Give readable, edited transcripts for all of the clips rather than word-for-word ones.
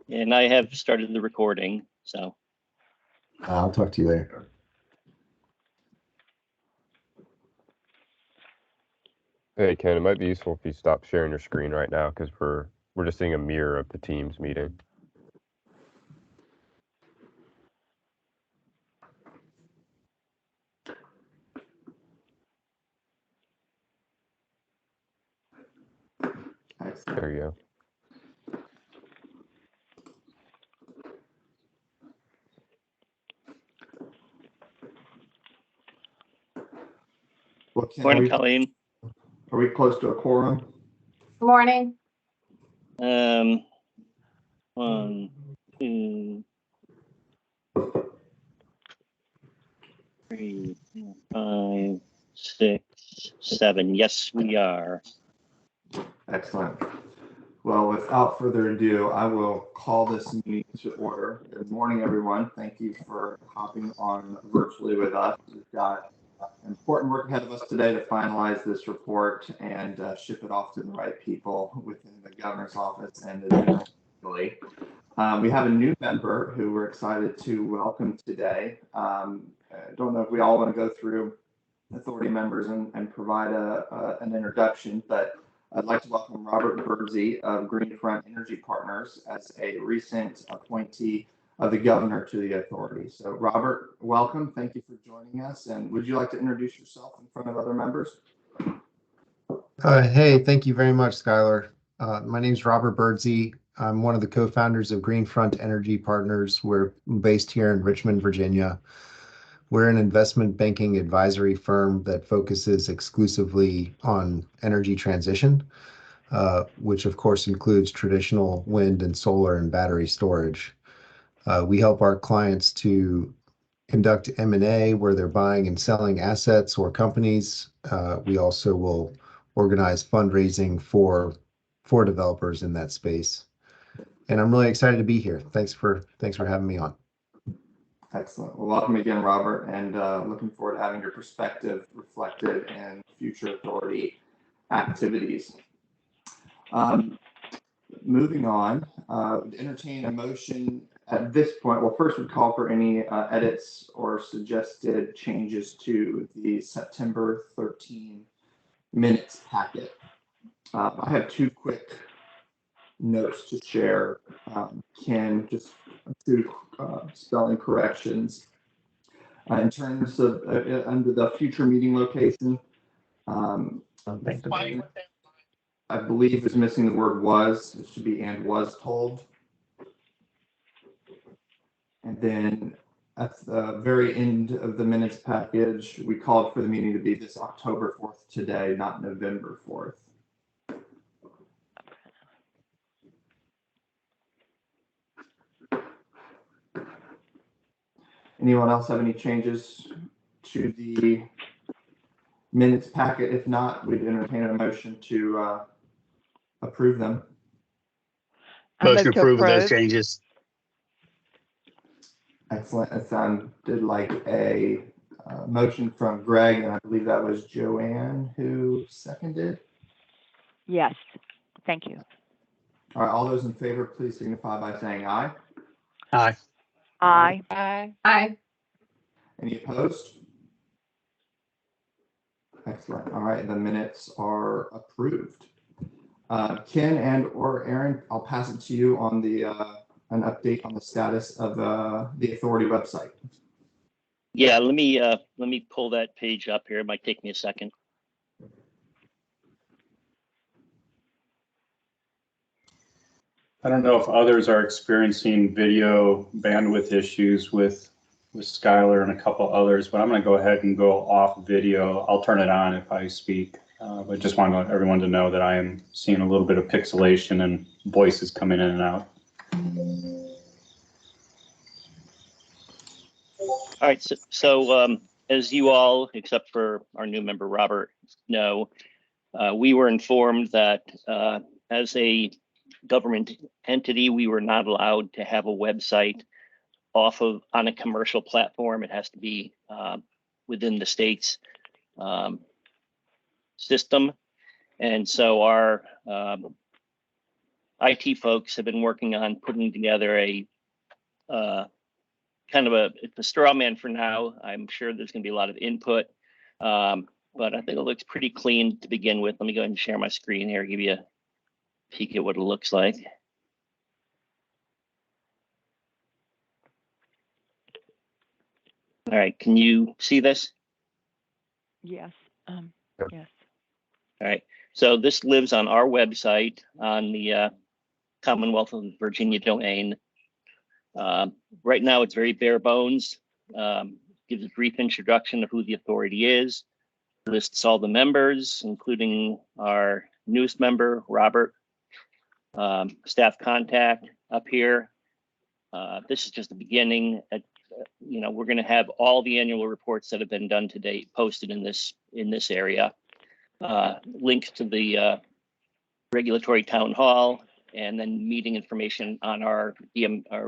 And I have started the recording, so. I'll talk to you later. Hey Ken, it might be useful if you stop sharing your screen right now because we're just seeing a mirror of the Teams meeting. There you go. Well, Morning, Colleen. Are we close to a quorum? Morning. 1, 2, 3, 5, 6, 7. Yes, we are. Excellent. Well, without further ado, I will call this meeting to order. Good morning, everyone. Thank you for hopping on virtually with us. We've got important work ahead of us today to finalize this report and ship it off to the right people within the governor's office and the general assembly. We have a new member who we're excited to welcome today. I don't know if we all want to go through authority members and provide an introduction, but I'd like to welcome Robert Birdsey of Greenfront Energy Partners as a recent appointee of the governor to the authority. So Robert, welcome. Thank you for joining us. And would you like to introduce yourself in front of other members? Hey, thank you very much, Skylar. My name is Robert Birdsey. I'm one of the co-founders of Greenfront Energy Partners. We're based here in Richmond, Virginia. We're an investment banking advisory firm that focuses exclusively on energy transition, which of course includes traditional wind and solar and battery storage. We help our clients to conduct M&A where they're buying and selling assets or companies. We also will organize fundraising for developers in that space. And I'm really excited to be here. Thanks for having me on. Excellent. Well, welcome again, Robert, and looking forward to having your perspective reflected in future authority activities. Moving on, entertain a motion at this point. Well, first we'd call for any edits or suggested changes to the September 13 minutes packet. I have two quick notes to share. Ken, just two spelling corrections. In terms of under the future meeting location, I believe is missing the word was. It should be and was told. And then at the very end of the minutes package, we called for the meeting to be this October 4th today, not November 4th. Anyone else have any changes to the minutes packet? If not, we'd entertain a motion to approve them. Motion to approve with those changes. Excellent. It sounded like a motion from Greg, and I believe that was Joanne who seconded. Yes, thank you. All right, all those in favor, please signify by saying aye. Aye. Aye. Aye. Aye. Any opposed? Excellent. All right, the minutes are approved. Ken and or Aaron, I'll pass it to you on the an update on the status of the authority website. Yeah, let me pull that page up here. It might take me a second. I don't know if others are experiencing video bandwidth issues with Skylar and a couple others, but I'm going to go ahead and go off video. I'll turn it on if I speak, but just want everyone to know that I am seeing a little bit of pixelation and voices coming in and out. All right, so as you all, except for our new member Robert, know, we were informed that as a government entity, we were not allowed to have a website on a commercial platform. It has to be within the state's system. And so our IT folks have been working on putting together a kind of it's a straw man for now. I'm sure there's going to be a lot of input, but I think it looks pretty clean to begin with. Let me go ahead and share my screen here, give you a peek at what it looks like. All right, can you see this? Yes. Yes. All right, so this lives on our website on the Commonwealth of Virginia domain. Right now, it's very bare bones. Gives a brief introduction of who the authority is, lists all the members, including our newest member, Robert, staff contact up here. This is just the beginning. We're going to have all the annual reports that have been done to date posted in this area. Links to the regulatory town hall, and then meeting information on our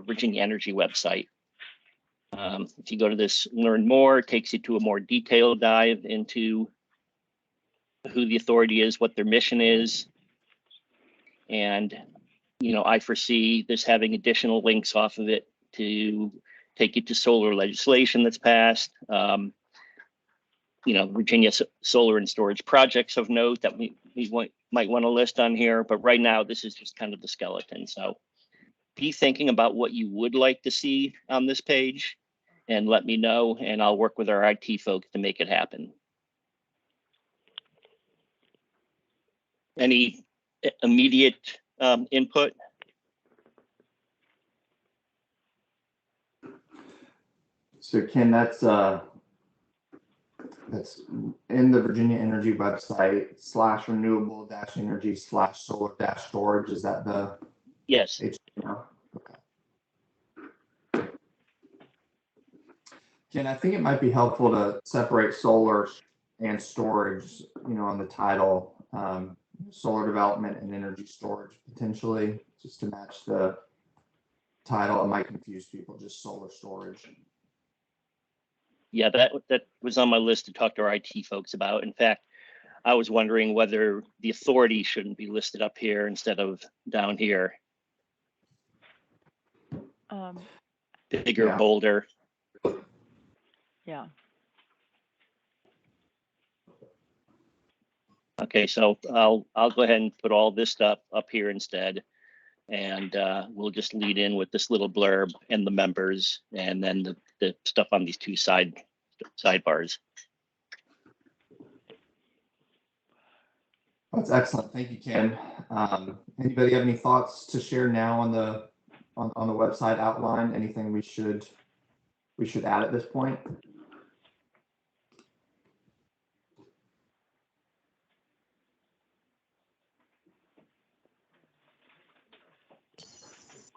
Virginia Energy website. If you go to this learn more, it takes you to a more detailed dive into who the authority is, what their mission is. And, I foresee this having additional links off of it to take you to solar legislation that's passed. Virginia solar and storage projects of note that we might want to list on here. But right now, this is just kind of the skeleton. So be thinking about what you would like to see on this page and let me know, and I'll work with our IT folks to make it happen. Any immediate input? So Ken, that's in the Virginia Energy website /renewable-energy/solar-storage. Is that the Yes. HTML? Okay. Ken, I think it might be helpful to separate solar and storage, on the title, solar development and energy storage potentially, just to match the title. It might confuse people, just solar storage. Yeah, that was on my list to talk to our IT folks about. In fact, I was wondering whether the authority shouldn't be listed up here instead of down here. Bigger, Yeah. bolder. Yeah. Okay, so I'll go ahead and put all this stuff up here instead, and we'll just lead in with this little blurb and the members, and then the stuff on these two sidebars. That's excellent. Thank you, Ken. Anybody have any thoughts to share now on the website outline? Anything we should add at this point?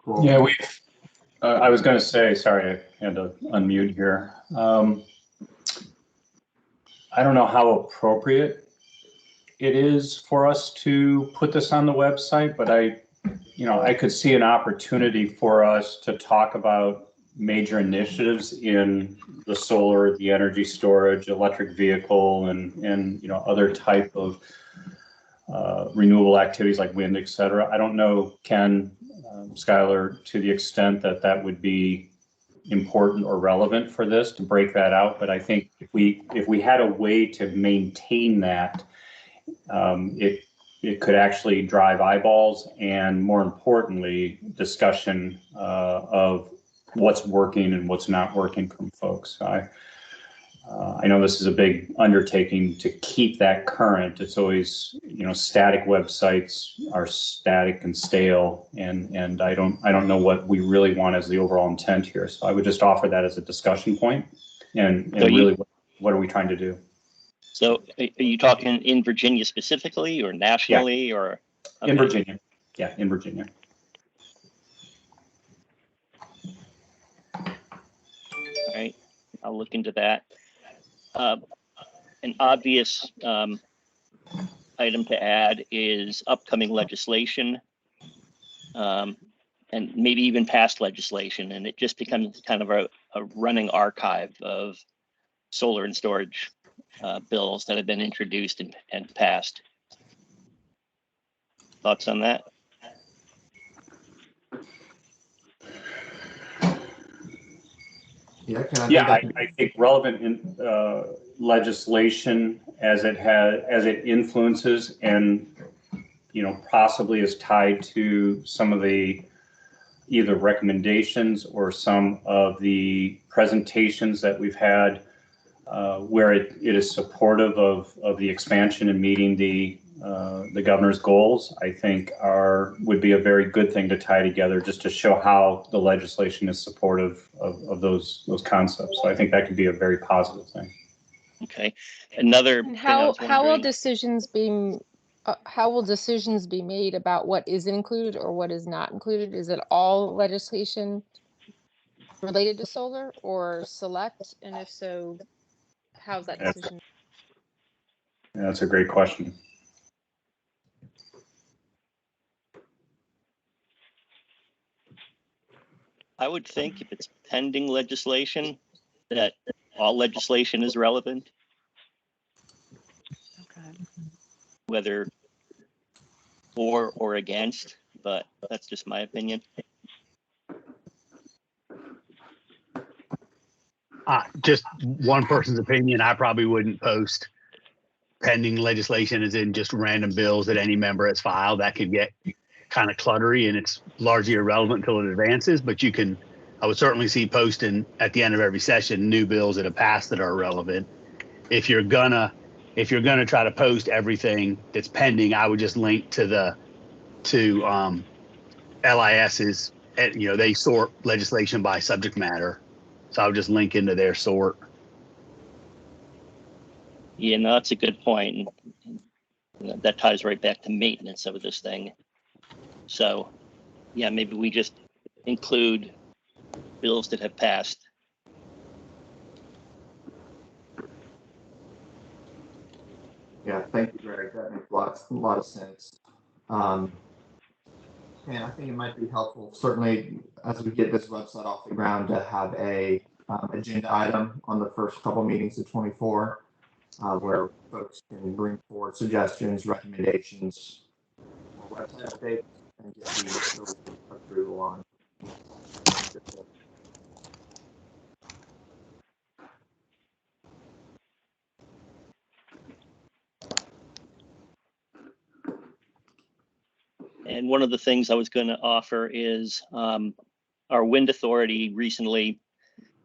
Cool. Yeah, I was going to say, sorry, I had to unmute here. I don't know how appropriate it is for us to put this on the website, but I could see an opportunity for us to talk about major initiatives in the solar, the energy storage, electric vehicle, and other type of renewable activities like wind, et cetera. I don't know, Ken, Skylar, to the extent that would be important or relevant for this to break that out. But I think if we had a way to maintain that, it could actually drive eyeballs and, more importantly, discussion of what's working and what's not working from folks. I know this is a big undertaking to keep that current. It's always, static websites are static and stale, and I don't know what we really want as the overall intent here. So I would just offer that as a discussion point, and So really, what are we trying to do? So are you talking in Virginia specifically or nationally? Yeah. Or okay. In Virginia? Yeah, in Virginia. All right, I'll look into that. An obvious item to add is upcoming legislation, and maybe even past legislation, and it just becomes kind of a running archive of solar and storage bills that have been introduced and passed. Thoughts on that? Yeah, I think relevant in, legislation as it influences and, possibly is tied to some of the either recommendations or some of the presentations that we've had where it is supportive of the expansion and meeting the governor's goals, I think would be a very good thing to tie together just to show how the legislation is supportive of those concepts. So I think that could be a very positive thing. Okay. Another And thing I was how will wondering, decisions be made about what is included or what is not included? Is it all legislation related to solar or select? And if so, how's that decision? Yeah, that's a great question. I would think if it's pending legislation, that all legislation is relevant, Okay. whether for or against, but that's just my opinion. Just one person's opinion, I probably wouldn't post pending legislation as in just random bills that any member has filed. That could get kind of cluttery and it's largely irrelevant until it advances, but I would certainly see posting at the end of every session new bills that have passed that are relevant. If you're gonna try to post everything that's pending, I would just link to LIS's, they sort legislation by subject matter. So I would just link into their sort. Yeah, no, that's a good point. And that ties right back to maintenance of this thing. So, yeah, maybe we just include bills that have passed. Yeah, thank you, Greg. That makes a lot of sense. And I think it might be helpful, certainly as we get this website off the ground, to have a agenda item on the first couple meetings of 24, where folks can bring forward suggestions, recommendations, or website updates, and get the approval on. And one of the things I was going to offer is our wind authority recently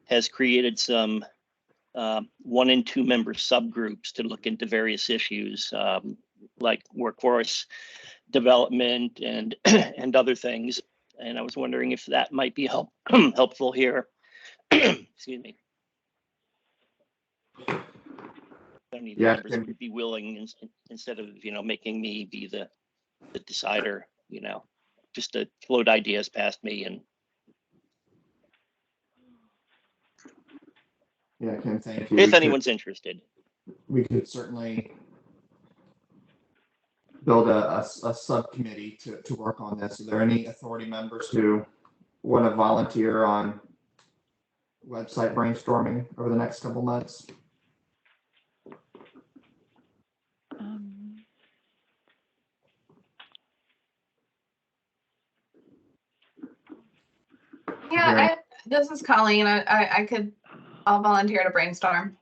has created some 1 and 2 member subgroups to look into various issues like workforce development and and other things. And I was wondering if that might be helpful here. Excuse me. Any Yeah, members would be willing, instead of making me be the decider, just to float ideas past me. And yeah, Kim, thank you. if anyone's interested, we could certainly build a subcommittee to work on this. Are there any authority members who want to volunteer on website brainstorming over the next couple months? Yeah, this is Colleen. I'll volunteer to brainstorm.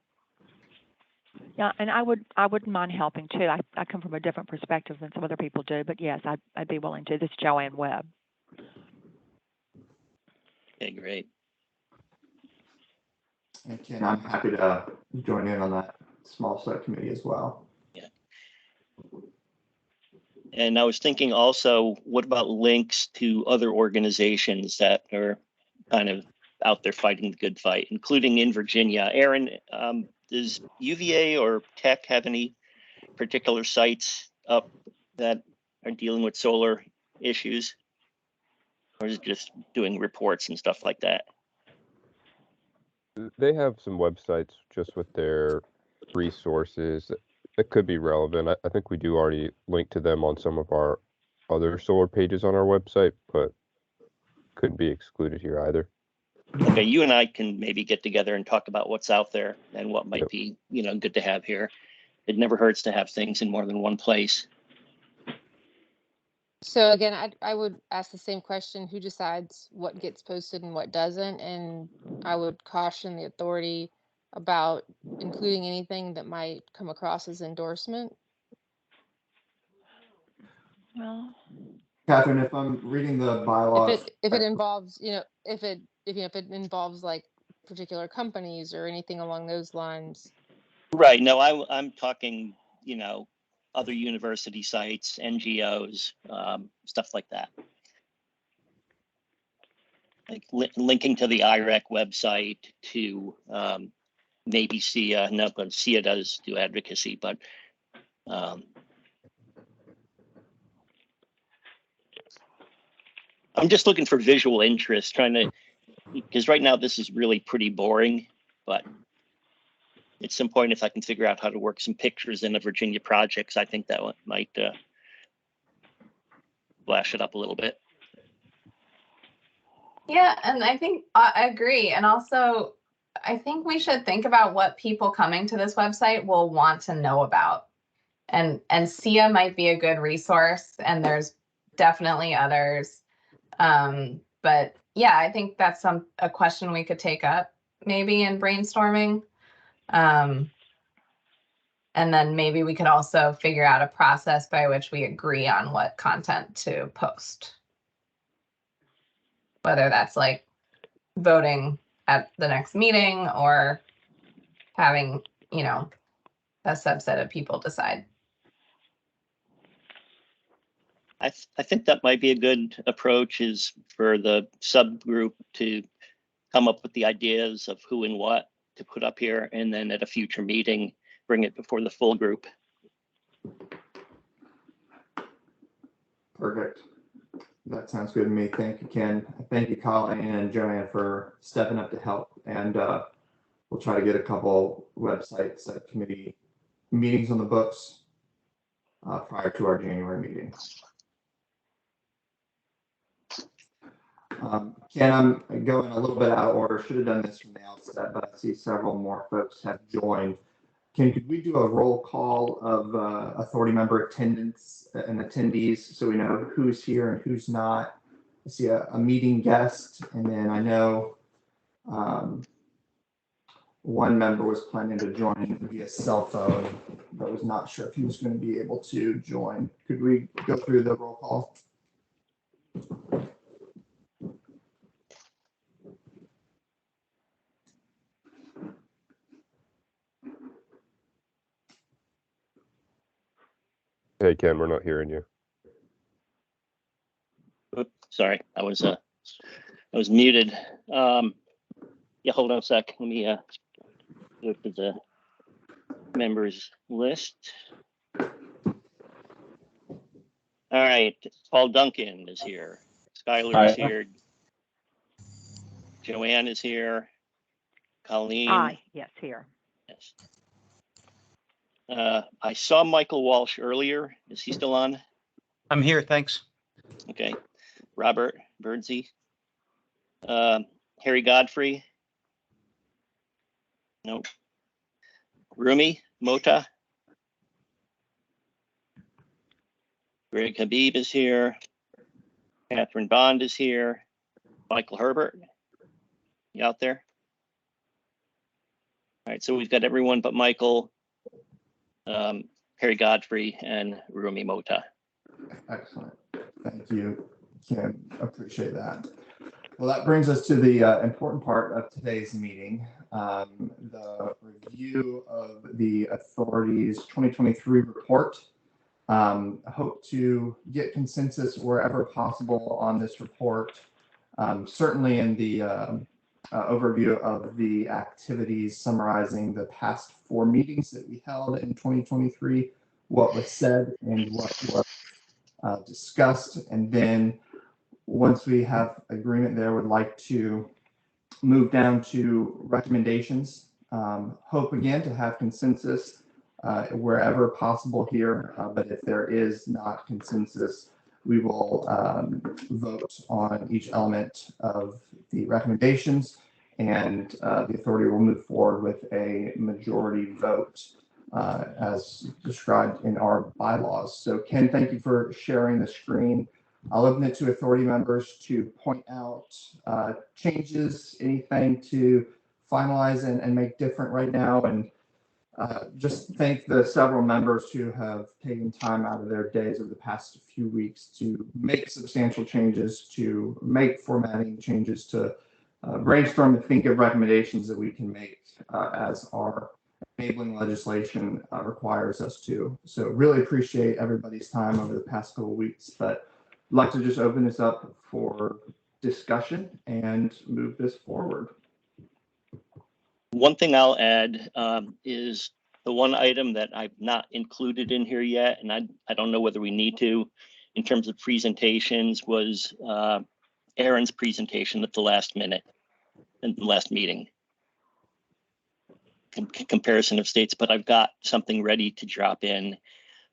Yeah, and I wouldn't mind helping too. I come from a different perspective than some other people do, but yes, I'd be willing to. This is Joanne Webb. okay, great. And Ken, I'm happy to join in on that small subcommittee as well. Yeah. And I was thinking also, what about links to other organizations that are kind of out there fighting the good fight, including in Virginia? Aaron, does UVA or Tech have any particular sites up that are dealing with solar issues? Or is it just doing reports and stuff like that? They have some websites just with their resources that could be relevant. I think we do already link to them on some of our other solar pages on our website, but couldn't be excluded here either. Okay, you and I can maybe get together and talk about what's out there and what might be, good to have here. It never hurts to have things in more than one place. So again, I would ask the same question: who decides what gets posted and what doesn't? And I would caution the authority about including anything that might come across as endorsement. Well, Catherine, if I'm reading the bylaws, If it involves, if it involves like particular companies or anything along those lines. Right. No, I'm talking, other university sites, NGOs, stuff like that. Like linking to the IREC website to maybe SIA. No, but SIA does do advocacy, but I'm just looking for visual interest, because right now this is really pretty boring, but at some point, if I can figure out how to work some pictures in the Virginia projects, I think that one might flash it up a little bit. Yeah, and I think I agree. And also, I think we should think about what people coming to this website will want to know about. And SIA might be a good resource, and there's definitely others. But yeah, I think that's a question we could take up maybe in brainstorming. And then maybe we could also figure out a process by which we agree on what content to post. Whether that's like voting at the next meeting or having, a subset of people decide. I think that might be a good approach, is for the subgroup to come up with the ideas of who and what to put up here, and then at a future meeting, bring it before the full group. perfect. That sounds good to me. Thank you, Ken. Thank you, Colleen and Joanne, for stepping up to help. And we'll try to get a couple website subcommittee meetings on the books prior to our January meeting. Ken, I'm going a little bit out of order. Should have done this from the outset, but I see several more folks have joined. Ken, could we do a roll call of authority member attendance and attendees so we know who's here and who's not? I see a meeting guest, and then I know one member was planning to join via cell phone, but was not sure if he was going to be able to join. Could we go through the roll call? Hey, Ken, we're not hearing you. Oops, sorry, I was muted. Yeah, hold on a sec. Let me go to the members list. All right, Paul Duncan is here. Skylar is here. Joanne is here. Colleen. aye, yes, here. Yes. I saw Michael Walsh earlier. Is he still on? I'm here, thanks. Okay. Robert Birdsey. Harry Godfrey. Nope. Rumi Mota. Greg Habib is here. Catherine Bond is here. Michael Herbert. You out there? All right, so we've got everyone but Michael, Harry Godfrey, and Rumi Mota. Excellent. Thank you, Kim. Appreciate that. Well, that brings us to the important part of today's meeting, the review of the authority's 2023 report. I hope to get consensus wherever possible on this report, certainly in the overview of the activities summarizing the past 4 meetings that we held in 2023, what was said and what was discussed. And then once we have agreement there, would like to move down to recommendations. Hope again to have consensus wherever possible here, but if there is not consensus, we will vote on each element of the recommendations, and the authority will move forward with a majority vote as described in our bylaws. So Ken, thank you for sharing the screen. I'll open it to authority members to point out changes, anything to finalize and make different right now. And just thank the several members who have taken time out of their days over the past few weeks to make substantial changes, to make formatting changes, to brainstorm and think of recommendations that we can make as our enabling legislation requires us to. So really appreciate everybody's time over the past couple of weeks, but I'd like to just open this up for discussion and move this forward. One thing I'll add is the one item that I've not included in here yet, and I don't know whether we need to, in terms of presentations, was Aaron's presentation at the last minute, in the last meeting. Comparison of states, but I've got something ready to drop in.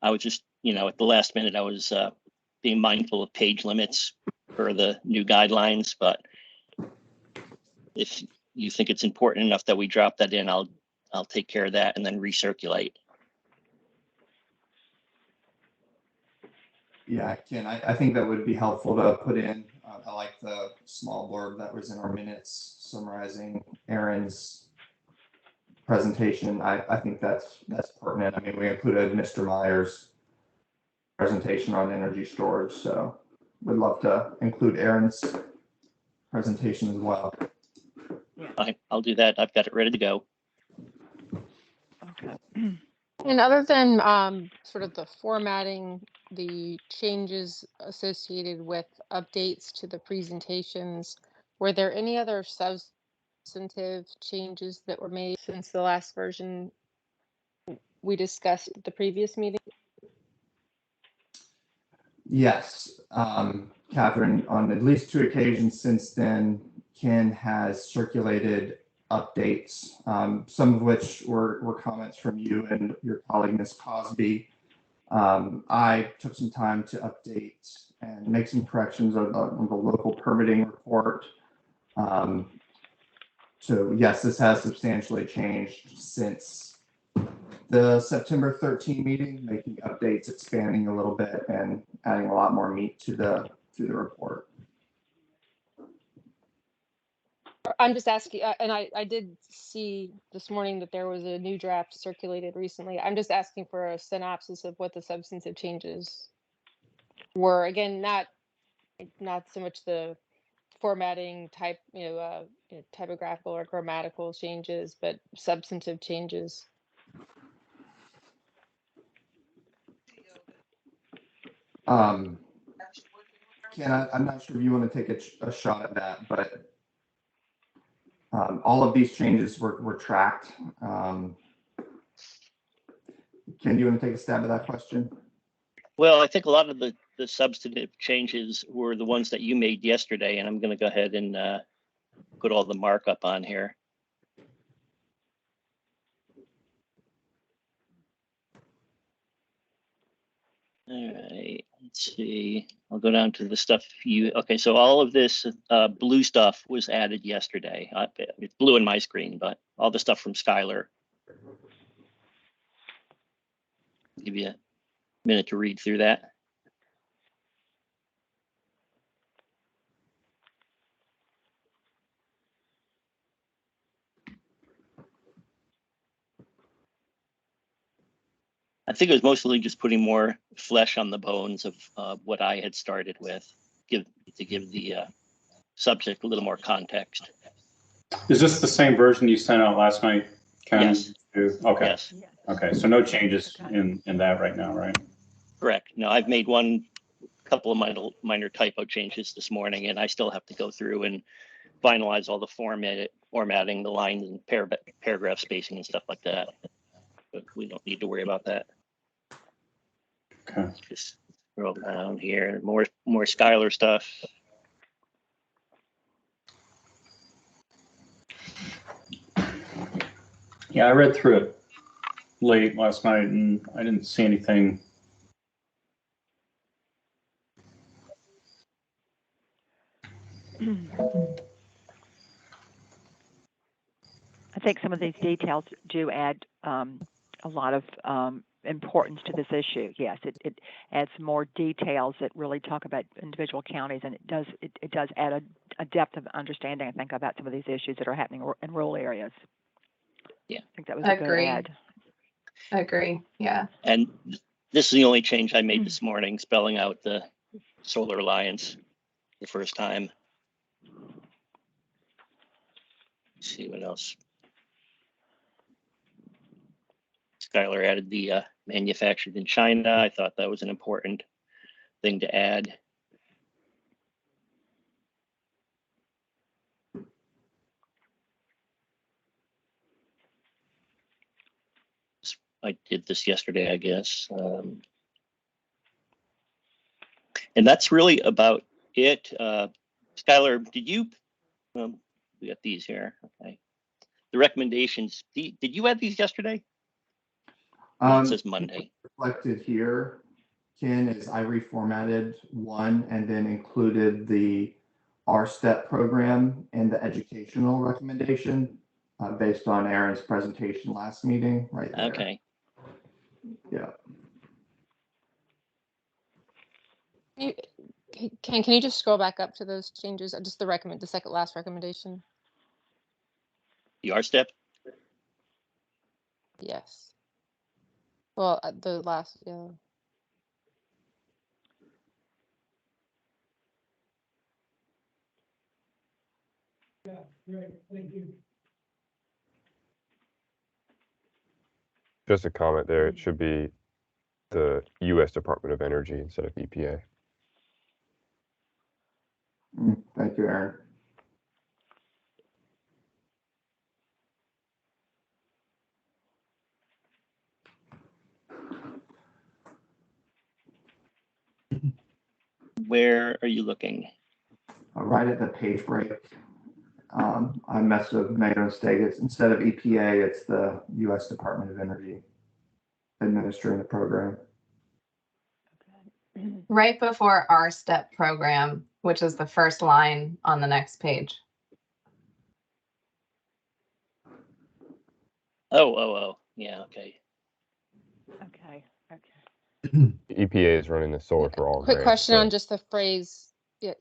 I was just, at the last minute, I was being mindful of page limits for the new guidelines, but if you think it's important enough that we drop that in, I'll take care of that and then recirculate. Yeah, Ken, I think that would be helpful to put in. I like the small blurb that was in our minutes summarizing Aaron's presentation. I think that's pertinent. I mean, we included Mr. Meyer's presentation on energy storage, so we'd love to include Aaron's presentation as well. I'll do that. I've got it ready to go. Okay. And other than sort of the formatting, the changes associated with updates to the presentations, were there any other substantive changes that were made since the last version we discussed at the previous meeting? Yes, Catherine, on at least 2 occasions since then, Ken has circulated updates, some of which were comments from you and your colleague, Ms. Cosby. I took some time to update and make some corrections on the local permitting report. So yes, this has substantially changed since the September 13 meeting, making updates, expanding a little bit, and adding a lot more meat to the report. I'm just asking, and I did see this morning that there was a new draft circulated recently. I'm just asking for a synopsis of what the substantive changes were. Again, not so much the formatting type, typographical or grammatical changes, but substantive changes. Ken, I'm not sure if you want to take a shot at that, but all of these changes were tracked. Ken, do you want to take a stab at that question? Well, I think a lot of the substantive changes were the ones that you made yesterday, and I'm going to go ahead and put all the markup on here. All right, let's see. I'll go down to the stuff okay, so all of this blue stuff was added yesterday. It's blue in my screen, but all the stuff from Skylar. Give you a minute to read through that. I think it was mostly just putting more flesh on the bones of what I had started with, to give the subject a little more context. Is this the same version you sent out last night, Ken? Yes. Okay. Yes. Okay. So no changes in that right now, right? Correct. No, I've made couple of minor typo changes this morning, and I still have to go through and finalize all the formatting, the lines and paragraph spacing and stuff like that. But we don't need to worry about that. Okay. Just scroll down here. More Skylar stuff. Yeah, I read through it late last night and I didn't see anything. I think some of these details do add a lot of importance to this issue. Yes, it adds more details that really talk about individual counties, and it does add a depth of understanding, I think, about some of these issues that are happening in rural areas. Yeah. I think that was a good Agree. add. Agree. Yeah. And this is the only change I made this morning, spelling out the Solar Alliance the first time. Let's see what else. Skylar added the manufactured in China. I thought that was an important thing to add. I did this yesterday, I guess. And that's really about it. Skylar, did you, we got these here, okay. The recommendations, did you add these yesterday? It says Monday. Reflected here, Ken, is I reformatted one and then included the RSTEP program and the educational recommendation based on Aaron's presentation last meeting, right there. Okay. Yeah. Can you just scroll back up to those changes? Just the second last recommendation. The RSTEP? Yes. Well, the last, yeah. Just a comment there. It should be the U.S. Department of Energy instead of EPA. Thank you, Aaron. Where are you looking? Right at the page break. I messed with made a mistake. It's instead of EPA, it's the U.S. Department of Energy administering the program. Right before our STEP program, which is the first line on the next page. Oh, yeah, okay. Okay. EPA is running the Solar for All Quick grant, question so- on just the phrase. Yeah,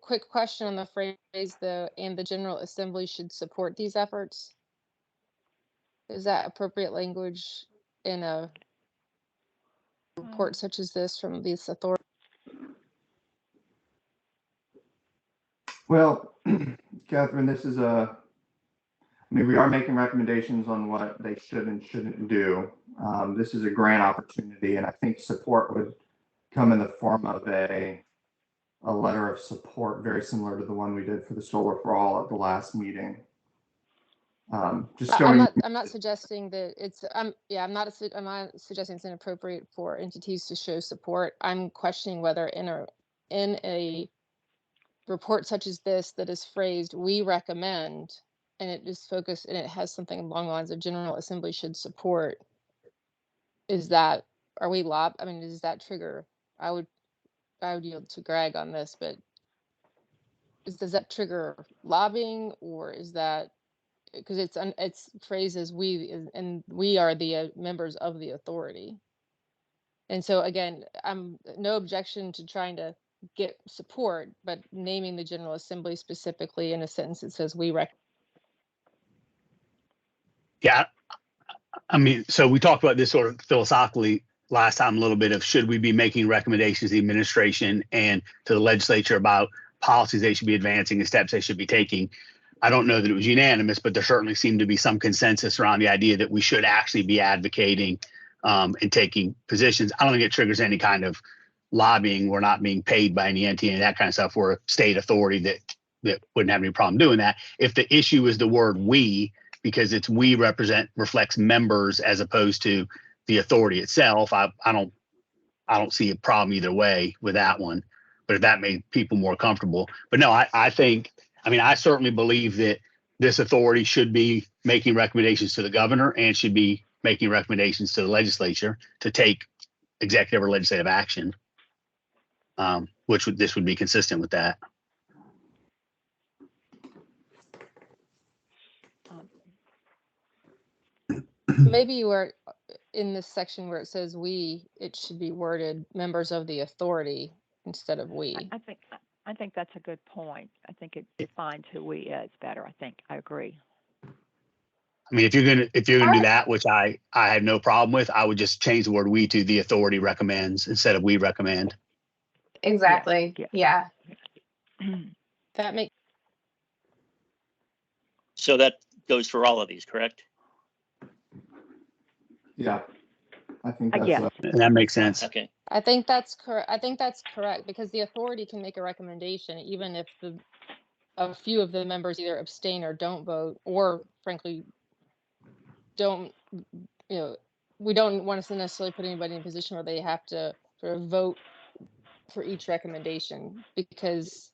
quick question on the phrase, the General Assembly should support these efforts. Is that appropriate language in a report such as this from these authorities? Well, Catherine, this is we are making recommendations on what they should and shouldn't do. This is a grant opportunity, and I think support would come in the form of a letter of support, very similar to the one we did for the Solar for All at the last meeting. I'm not suggesting that it's. I'm not suggesting it's inappropriate for entities to show support. I'm questioning whether in a report such as this that is phrased, we recommend, and it is focused and it has something along the lines of General Assembly should support. Is that, does that trigger? I would yield to Greg on this, but does that trigger lobbying, or is that because it's phrased as we, and we are the members of the authority. And so again, I'm no objection to trying to get support, but naming the General Assembly specifically in a sentence that says we recommend. Yeah. I mean, so we talked about this sort of philosophically last time, a little bit of should we be making recommendations to the administration and to the legislature about policies they should be advancing and steps they should be taking. I don't know that it was unanimous, but there certainly seemed to be some consensus around the idea that we should actually be advocating and taking positions. I don't think it triggers any kind of lobbying. We're not being paid by any entity and that kind of stuff. We're a state authority that wouldn't have any problem doing that. If the issue is the word we, because it's we reflects members as opposed to the authority itself, I don't see a problem either way with that one. But if that made people more comfortable. But no, I certainly believe that this authority should be making recommendations to the governor and should be making recommendations to the legislature to take executive or legislative action, this would be consistent with that. Maybe you are, in this section where it says we, it should be worded members of the authority instead of we. I think that's a good point. I think it defines who we is better. I agree. I mean, if you're gonna do Alright. that, which I have no problem with, I would just change the word we to the authority recommends instead of we recommend. Exactly. yeah. Yeah. That makes, So that goes for all of these, correct? Yeah. I think that's Yes. That makes sense. Okay. I think that's correct. I think that's correct because the authority can make a recommendation even if a few of the members either abstain or don't vote, or frankly, don't, we don't want to necessarily put anybody in a position where they have to sort of vote for each recommendation, because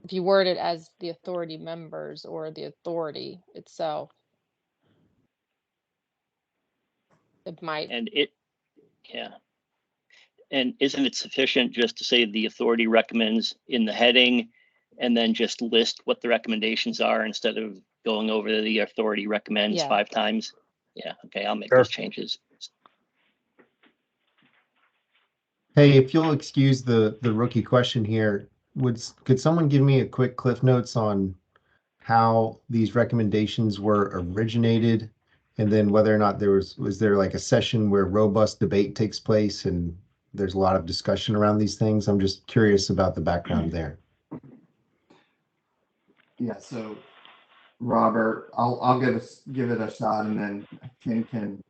if you word it as the authority members or the authority itself, it might. Yeah. And isn't it sufficient just to say the authority recommends in the heading and then just list what the recommendations are instead of going over the authority recommends Yeah. 5 times? Yeah. Okay. I'll make Sure. those changes. Hey, if you'll excuse the rookie question here, could someone give me a quick cliff notes on how these recommendations were originated, and then whether or not was there like a session where robust debate takes place and there's a lot of discussion around these things? I'm just curious about the background there. Yeah, so Robert, I'll give it a shot, and then Ken can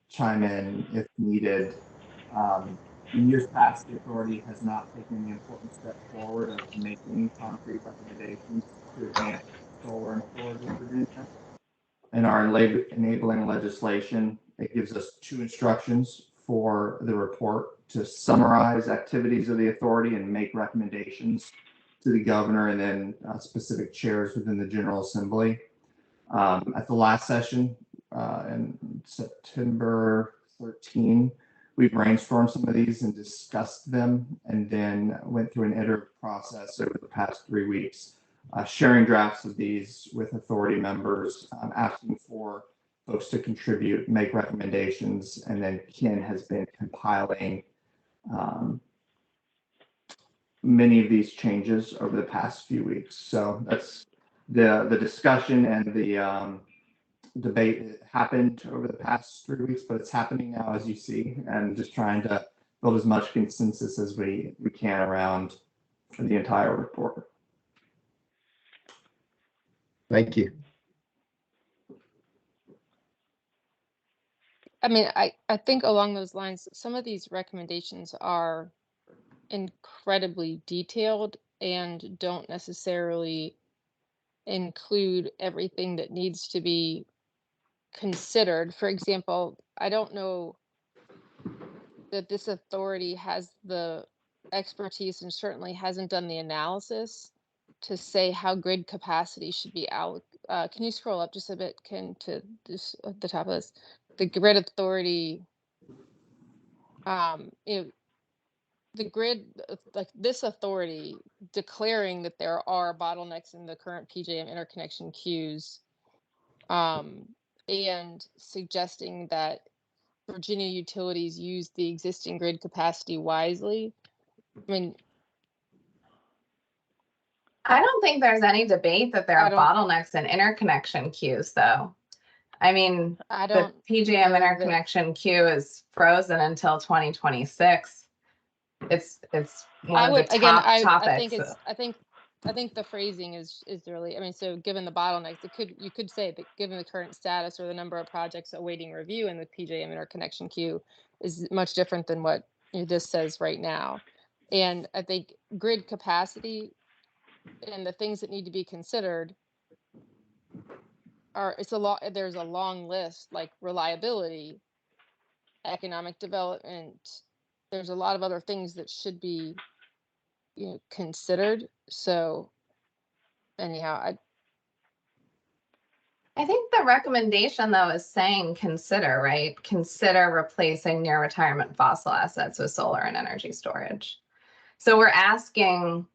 chime in if needed. In years past, the authority has not taken the important step forward of making concrete recommendations to advance solar in Florida and Virginia. In our enabling legislation, it gives us 2 instructions for the report: to summarize activities of the authority and make recommendations to the governor and then specific chairs within the General Assembly. At the last session in September 13, we brainstormed some of these and discussed them, and then went through an iterative process over the past 3 weeks, sharing drafts of these with authority members, asking for folks to contribute, make recommendations, and then Ken has been compiling many of these changes over the past few weeks. So that's the discussion and the debate happened over the past 3 weeks, but it's happening now, as you see, and just trying to build as much consensus as we can around the entire report. Thank you. I mean, I think along those lines, some of these recommendations are incredibly detailed and don't necessarily include everything that needs to be considered. For example, I don't know that this authority has the expertise and certainly hasn't done the analysis to say how grid capacity should be out. Can you scroll up just a bit, Ken, to this at the top of this? The grid authority, the grid, like this authority declaring that there are bottlenecks in the current PJM interconnection queues, and suggesting that Virginia utilities use the existing grid capacity wisely. I mean, I don't think there's any debate that there I are don't- bottlenecks in interconnection queues, though. I mean, I the don't. PJM know that- interconnection queue is frozen until 2026. It's one I of would the again. top I topics. think it's. I think the phrasing is really. I mean, so given the bottlenecks, you could say that given the current status or the number of projects awaiting review in the PJM interconnection queue is much different than what this says right now. And I think grid capacity and the things that need to be considered there's a long list, like reliability, economic development. There's a lot of other things that should be considered. So anyhow, I think the recommendation, though, is saying consider, right? Consider replacing near retirement fossil assets with solar and energy storage. So we're asking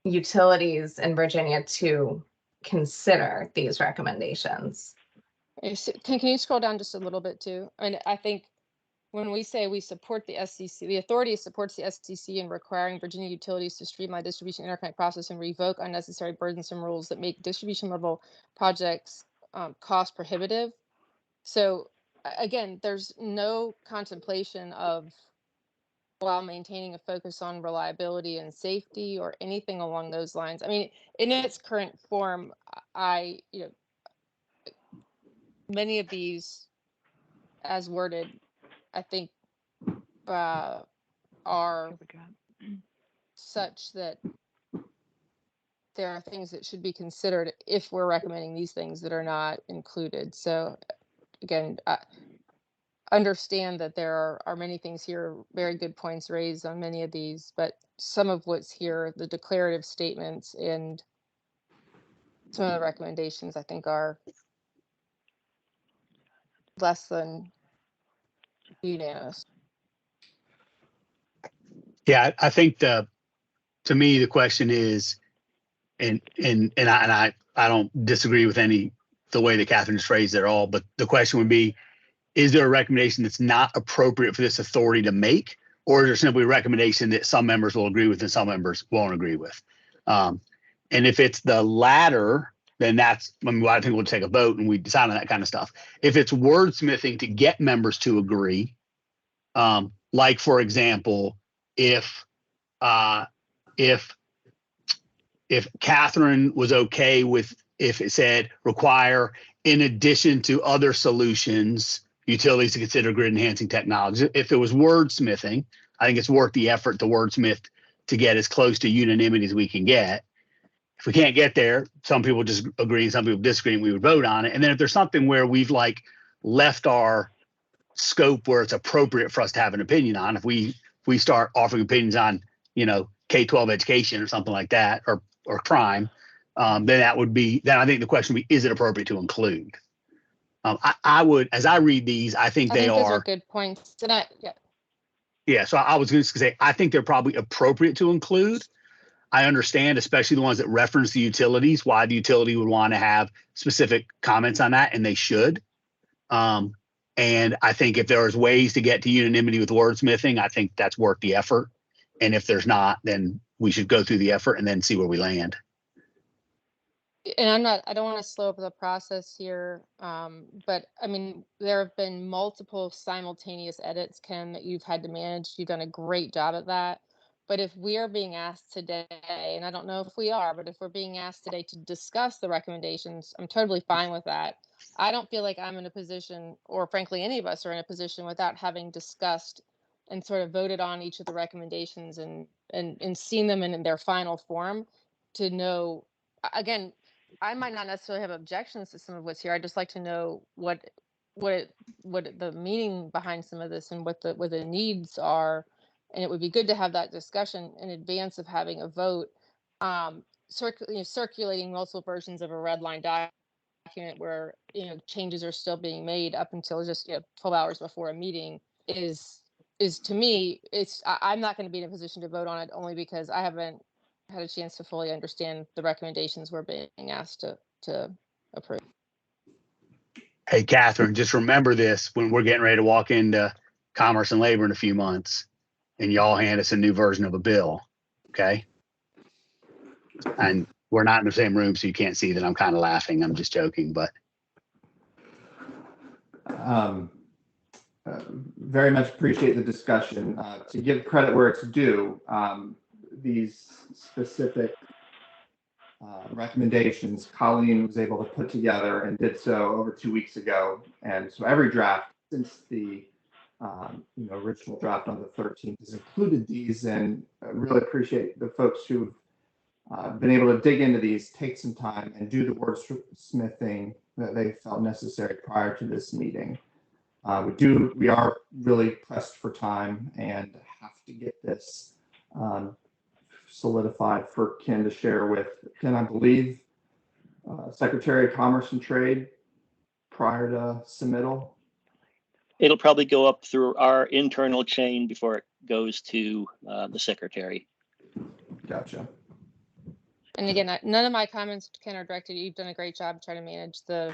utilities in Virginia to consider these recommendations. can you scroll down just a little bit too? I mean, I think when we say we support the SCC, the authority supports the SCC in requiring Virginia utilities to streamline distribution interconnect process and revoke unnecessary burdensome rules that make distribution level projects cost prohibitive. So again, there's no contemplation of, while maintaining a focus on reliability and safety or anything along those lines. I mean, in its current form, many of these, as worded, I think are such that there are things that should be considered if we're recommending these things that are not included. So again, understand that there are many things here, very good points raised on many of these, but some of what's here, the declarative statements and some of the recommendations, I think, are less than unanimous. Yeah, I think to me, the question is, and I don't disagree with the way that Catherine just phrased it at all, but the question would be, is there a recommendation that's not appropriate for this authority to make, or is there simply a recommendation that some members will agree with and some members won't agree with? And if it's the latter, then I think we'll take a vote and we decide on that kind of stuff. If it's wordsmithing to get members to agree, like for example, if Catherine was okay with, if it said require, in addition to other solutions, utilities to consider grid enhancing technologies. If it was wordsmithing, I think it's worth the effort to wordsmith to get as close to unanimity as we can get. If we can't get there, some people just agree and some people disagree, and we would vote on it. And then if there's something where we've left our scope where it's appropriate for us to have an opinion on, if we start offering opinions on, K-12 education or something like that, or crime, then I think the question would be, is it appropriate to include? I would, as I read these, I think those are good points. Yeah, so I was going to say, I think they're probably appropriate to include. I understand, especially the ones that reference the utilities, why the utility would want to have specific comments on that, and they should. And I think if there's ways to get to unanimity with wordsmithing, I think that's worth the effort. And if there's not, then we should go through the effort and then see where we land. And I don't want to slow up the process here, but I mean, there have been multiple simultaneous edits, Ken, that you've had to manage. You've done a great job at that. But if we are being asked today, and I don't know if we are, but if we're being asked today to discuss the recommendations, I'm totally fine with that. I don't feel like I'm in a position, or frankly, any of us are in a position without having discussed and sort of voted on each of the recommendations and seen them in their final form to know, again, I might not necessarily have objections to some of what's here. I'd just like to know what the meaning behind some of this and what the needs are. And it would be good to have that discussion in advance of having a vote. Circulating multiple versions of a red line document where changes are still being made up until just 12 hours before a meeting is to me, I'm not going to be in a position to vote on it, only because I haven't had a chance to fully understand the recommendations we're being asked to approve. Hey, Catherine, just remember this when we're getting ready to walk into Commerce and Labor in a few months and y'all hand us a new version of a bill, okay? And we're not in the same room, so you can't see that I'm kind of laughing. I'm just joking, but. Very much appreciate the discussion. To give credit where it's due, these specific recommendations Colleen was able to put together and did so over 2 weeks ago. And so every draft since the original draft on the 13th has included these, and I really appreciate the folks who've been able to dig into these, take some time and do the wordsmithing that they felt necessary prior to this meeting. We are really pressed for time and have to get this solidified for Ken to share with, Ken, I believe, Secretary of Commerce and Trade prior to submittal. It'll probably go up through our internal chain before it goes to the secretary. Gotcha. And again, none of my comments, Ken, are directed. You've done a great job trying to manage the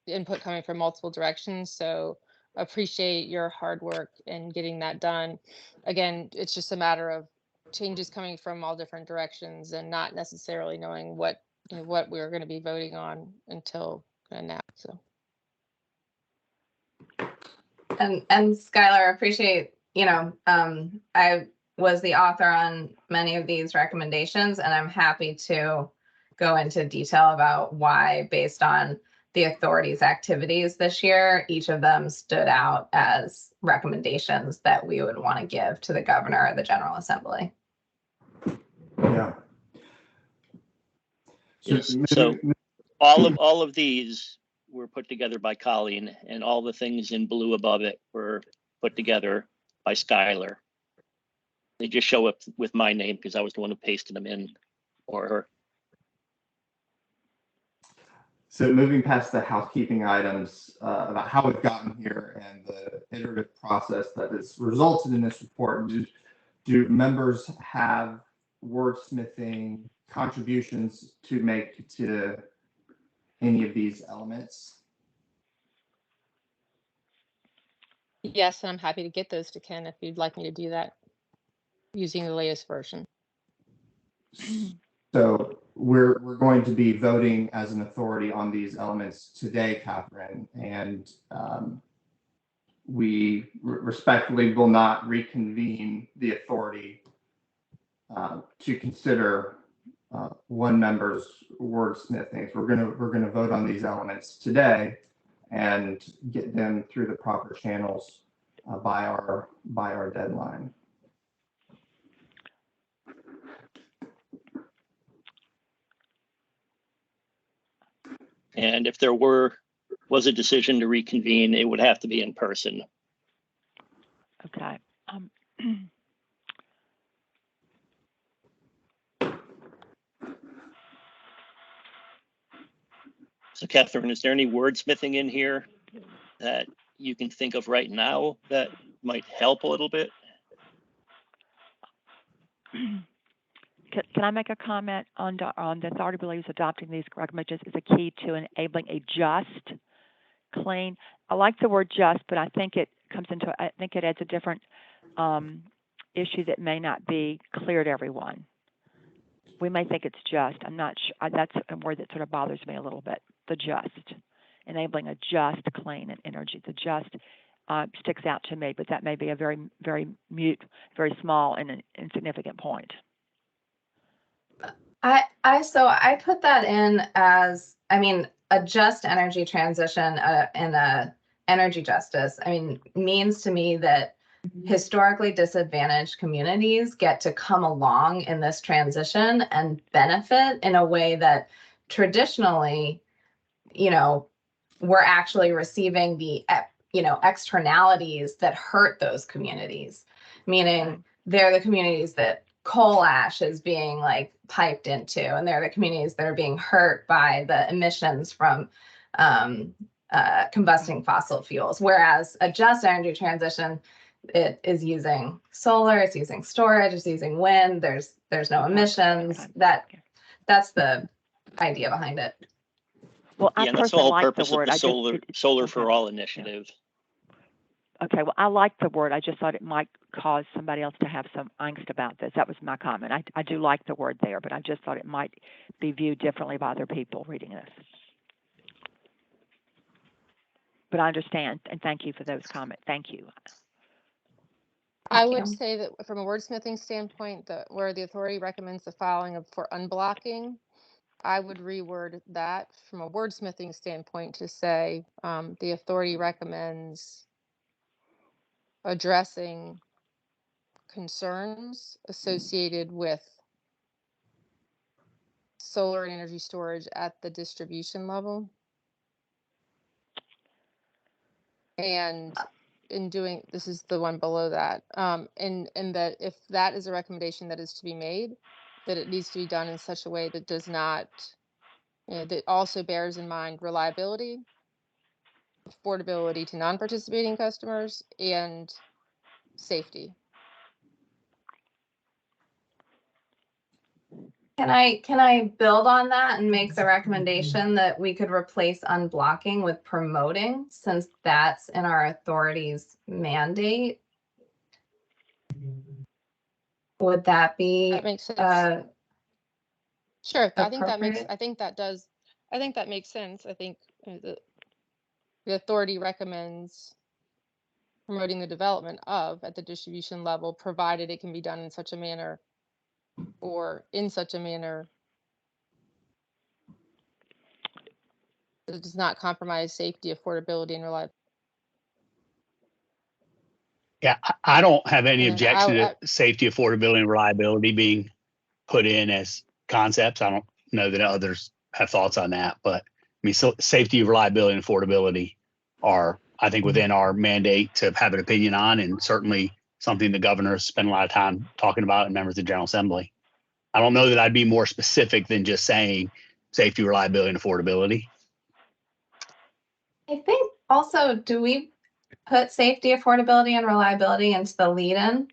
input coming from multiple directions. So appreciate your hard work in getting that done. Again, it's just a matter of changes coming from all different directions and not necessarily knowing what, what we're going to be voting on until now. So. And Skylar, appreciate, I was the author on many of these recommendations, and I'm happy to go into detail about why, based on the authority's activities this year, each of them stood out as recommendations that we would want to give to the governor or the General Assembly. Yeah. Yes. So all of these were put together by Colleen, and all the things in blue above it were put together by Skylar. They just show up with my name because I was the one who pasted them in for her. So moving past the housekeeping items about how we've gotten here and the iterative process that has resulted in this report, do members have wordsmithing contributions to make to any of these elements? Yes, and I'm happy to get those to Ken if you'd like me to do that using the latest version. So we're going to be voting as an authority on these elements today, Catherine, and we respectfully will not reconvene the authority to consider one member's wordsmithing. We're gonna vote on these elements today and get them through the proper channels by our deadline. And if there was a decision to reconvene, it would have to be in person. Okay. So Catherine, is there any wordsmithing in here that you can think of right now that might help a little bit? Can I make a comment on the authority believes adopting these recommendations is a key to enabling a just, clean. I like the word just, but I think it adds a different issue that may not be clear to everyone. We may think it's just. I'm not sure. That's a word that sort of bothers me a little bit. The just, enabling a just, clean, and energy. The just sticks out to me, but that may be a very, very mute, very small and insignificant point. I put that in as, a just energy transition and a energy justice, means to me that historically disadvantaged communities get to come along in this transition and benefit in a way that traditionally, we're actually receiving the, externalities that hurt those communities, meaning they're the communities that coal ash is being piped into, and they're the communities that are being hurt by the emissions from combusting fossil fuels. Whereas a just energy transition, it is using solar, it's using storage, it's using wind. There's no emissions. That's the idea behind it. Well, Yeah, that's the whole purpose of the Solar for All initiative. Okay, well, I like the word. I just thought it might cause somebody else to have some angst about this. That was my comment. I do like the word there, but I just thought it might be viewed differently by other people reading this. But I understand, and thank you for those comments. Thank you. I would say that from a wordsmithing standpoint, where the authority recommends the filing for unblocking, I would reword that from a wordsmithing standpoint to say the authority recommends addressing concerns associated with solar and energy storage at the distribution level. And in doing, this is the one below that, and that if that is a recommendation that is to be made, that it needs to be done in such a way that does not, that also bears in mind reliability, affordability to non-participating customers, and safety. Can I build on that and make the recommendation that we could replace unblocking with promoting, since that's in our authority's mandate? Would that be That makes sense. Sure, appropriate? I think that makes sense. I think the authority recommends promoting the development of at the distribution level, provided it can be done in such a manner or in such a manner that it does not compromise safety, affordability, and reliability. Yeah, I don't have any And objection I- to safety, affordability, and reliability being put in as concepts. I don't know that others have thoughts on that, but I mean, so safety, reliability, and affordability are, I think, within our mandate to have an opinion on, and certainly something the governor spent a lot of time talking about and members of the General Assembly. I don't know that I'd be more specific than just saying safety, reliability, and affordability. I think also, do we put safety, affordability, and reliability into the lead-in?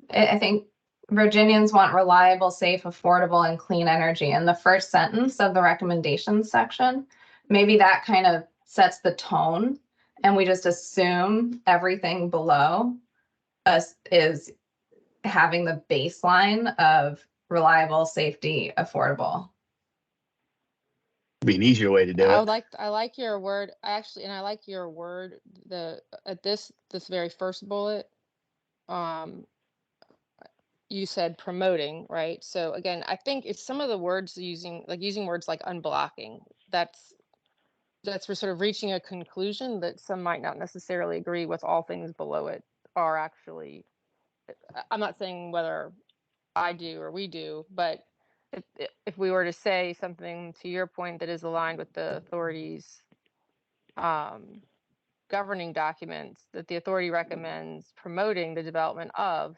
I think Virginians want reliable, safe, affordable, and clean energy in the first sentence of the recommendations section. Maybe that kind of sets the tone, and we just assume everything below us is having the baseline of reliable, safety, affordable. Be an easier way to do it. I like your word actually, and I like your word. At this very first bullet, you said promoting, right? So again, I think it's some of the words using words like unblocking. That's we're sort of reaching a conclusion that some might not necessarily agree with all things below it are actually. I'm not saying whether I do or we do, but if we were to say something to your point that is aligned with the authority's governing documents, that the authority recommends promoting the development of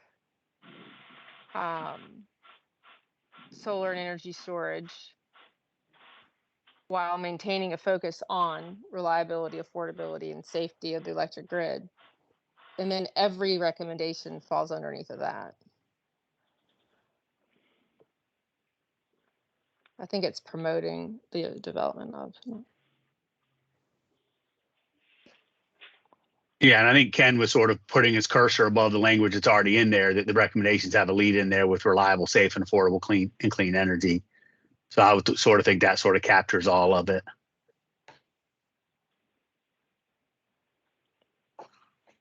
solar and energy storage while maintaining a focus on reliability, affordability, and safety of the electric grid. And then every recommendation falls underneath of that. I think it's promoting the development of. Yeah, and I think Ken was sort of putting his cursor above the language that's already in there, that the recommendations have a lead in there with reliable, safe, and affordable, clean energy. So I would sort of think that sort of captures all of it.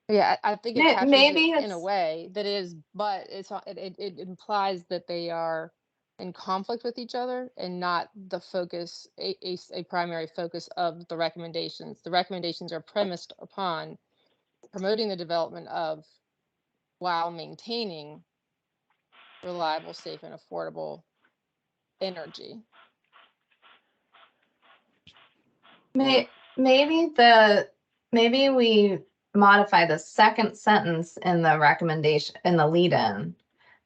Yeah, I think it captures Maybe it in a way that is, but it implies that they are in conflict with each other and not the focus, a primary focus of the recommendations. The recommendations are premised upon promoting the development of while maintaining reliable, safe, and affordable energy. Maybe we modify the second sentence in the recommendation in the lead-in,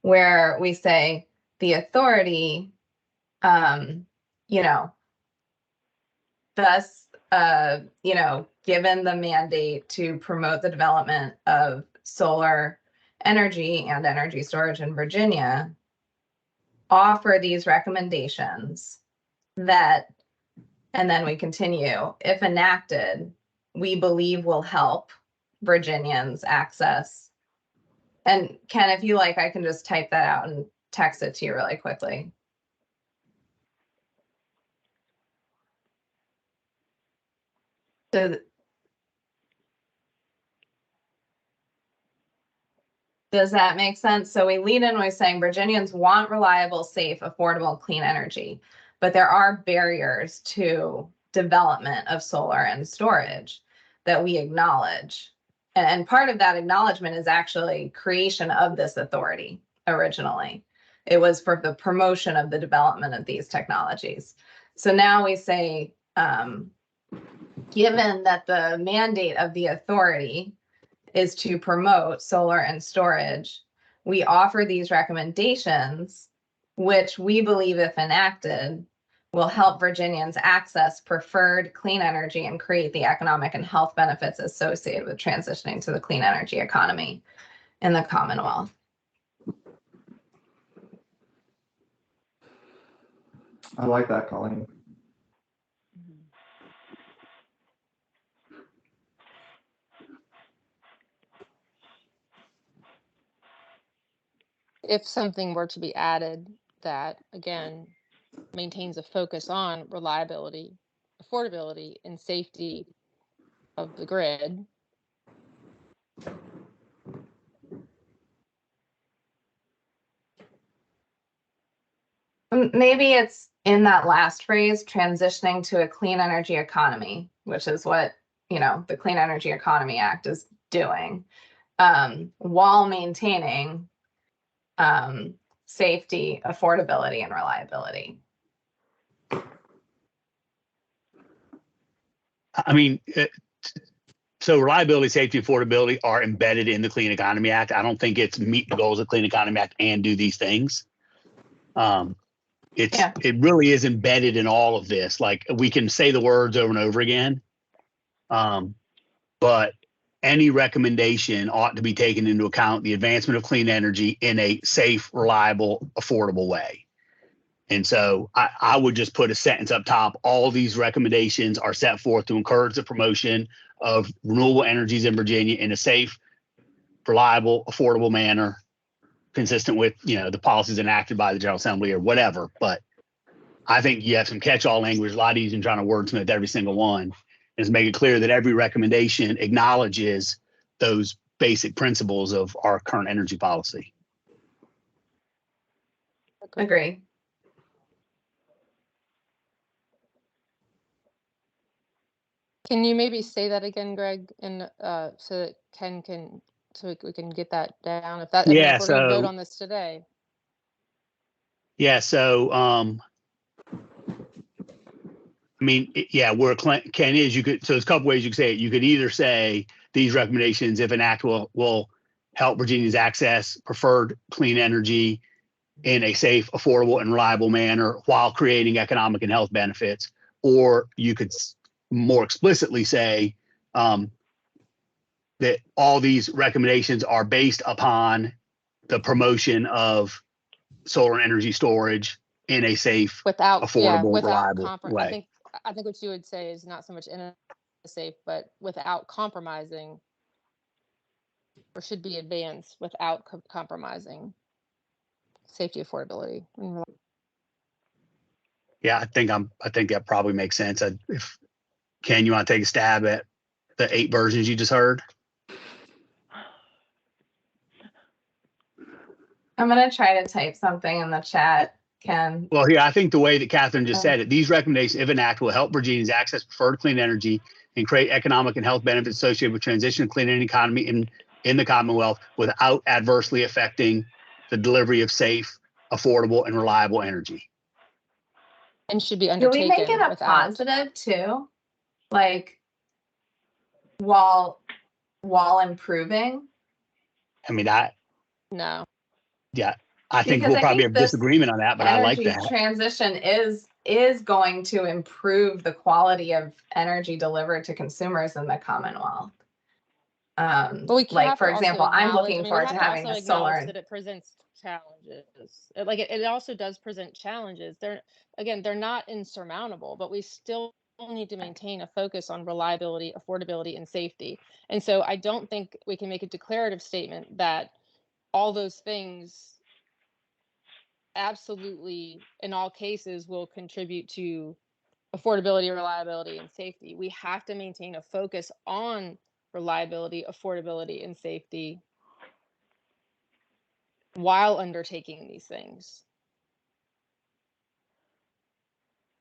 where we say the authority, thus, given the mandate to promote the development of solar energy and energy storage in Virginia, offer these recommendations that, and then we continue, if enacted, we believe will help Virginians access. And Ken, if you like, I can just type that out and text it to you really quickly. So does that make sense? So we lead in with saying Virginians want reliable, safe, affordable, clean energy, but there are barriers to development of solar and storage that we acknowledge. And part of that acknowledgement is actually creation of this authority originally. It was for the promotion of the development of these technologies. So now we say, given that the mandate of the authority is to promote solar and storage, we offer these recommendations, which we believe, if enacted, will help Virginians access preferred clean energy and create the economic and health benefits associated with transitioning to the clean energy economy in the Commonwealth. I like that, Colleen. If something were to be added that, again, maintains a focus on reliability, affordability, and safety of the grid. Maybe it's in that last phrase, transitioning to a clean energy economy, which is what, the Clean Energy Economy Act is doing, while maintaining safety, affordability, and reliability. I mean, so reliability, safety, affordability are embedded in the Clean Economy Act. I don't think it's meet the goals of the Clean Economy Act and do these things. It really is embedded in all of this. Like, we can say the words over and over again, but any recommendation ought to be taken into account the advancement of clean energy in a safe, reliable, affordable way. And so I would just put a sentence up top. All these recommendations are set forth to encourage the promotion of renewable energies in Virginia in a safe, reliable, affordable manner, consistent with, the policies enacted by the General Assembly or whatever. But I think you have some catch-all language, a lot easier than trying to wordsmith every single one, is make it clear that every recommendation acknowledges those basic principles of our current energy policy. Agree. Can you maybe say that again, Greg, and so that Ken can, so we can get that down? If that, I mean, Yeah, if we're going to vote so- on this today. Yeah, so I mean, where Ken is, you could, so there's a couple ways you could say it. You could either say these recommendations, if enacted, will help Virginians access preferred clean energy in a safe, affordable, and reliable manner while creating economic and health benefits. Or you could more explicitly say that all these recommendations are based upon the promotion of solar energy storage in a safe, Without, affordable, reliable way. I think what you would say is not so much in a safe, but without compromising, or should be advanced without compromising safety, affordability, and reliability. Yeah, I think that probably makes sense. If Ken, you want to take a stab at the 8 versions you just heard? I'm going to try to type something in the chat, Ken. Well, here, I think the way that Catherine just said it, these recommendations, if enacted, will help Virginians access preferred clean energy and create economic and health benefits associated with transition to clean energy economy in the Commonwealth without adversely affecting the delivery of safe, affordable, and reliable energy. And should be Can we undertaken make it a without. positive too? Like, while improving? I mean, No. yeah, I think Because we'll I probably think have this disagreement on that, but I like energy that. transition is going to improve the quality of energy delivered to consumers in the Commonwealth. But we Like, have for to also example, I'm acknowledge- looking I mean, we forward to have having also a solar. acknowledge that it presents challenges. Like, it also does present challenges. They're not insurmountable, but we still need to maintain a focus on reliability, affordability, and safety. And so I don't think we can make a declarative statement that all those things absolutely, in all cases, will contribute to affordability, reliability, and safety. We have to maintain a focus on reliability, affordability, and safety while undertaking these things.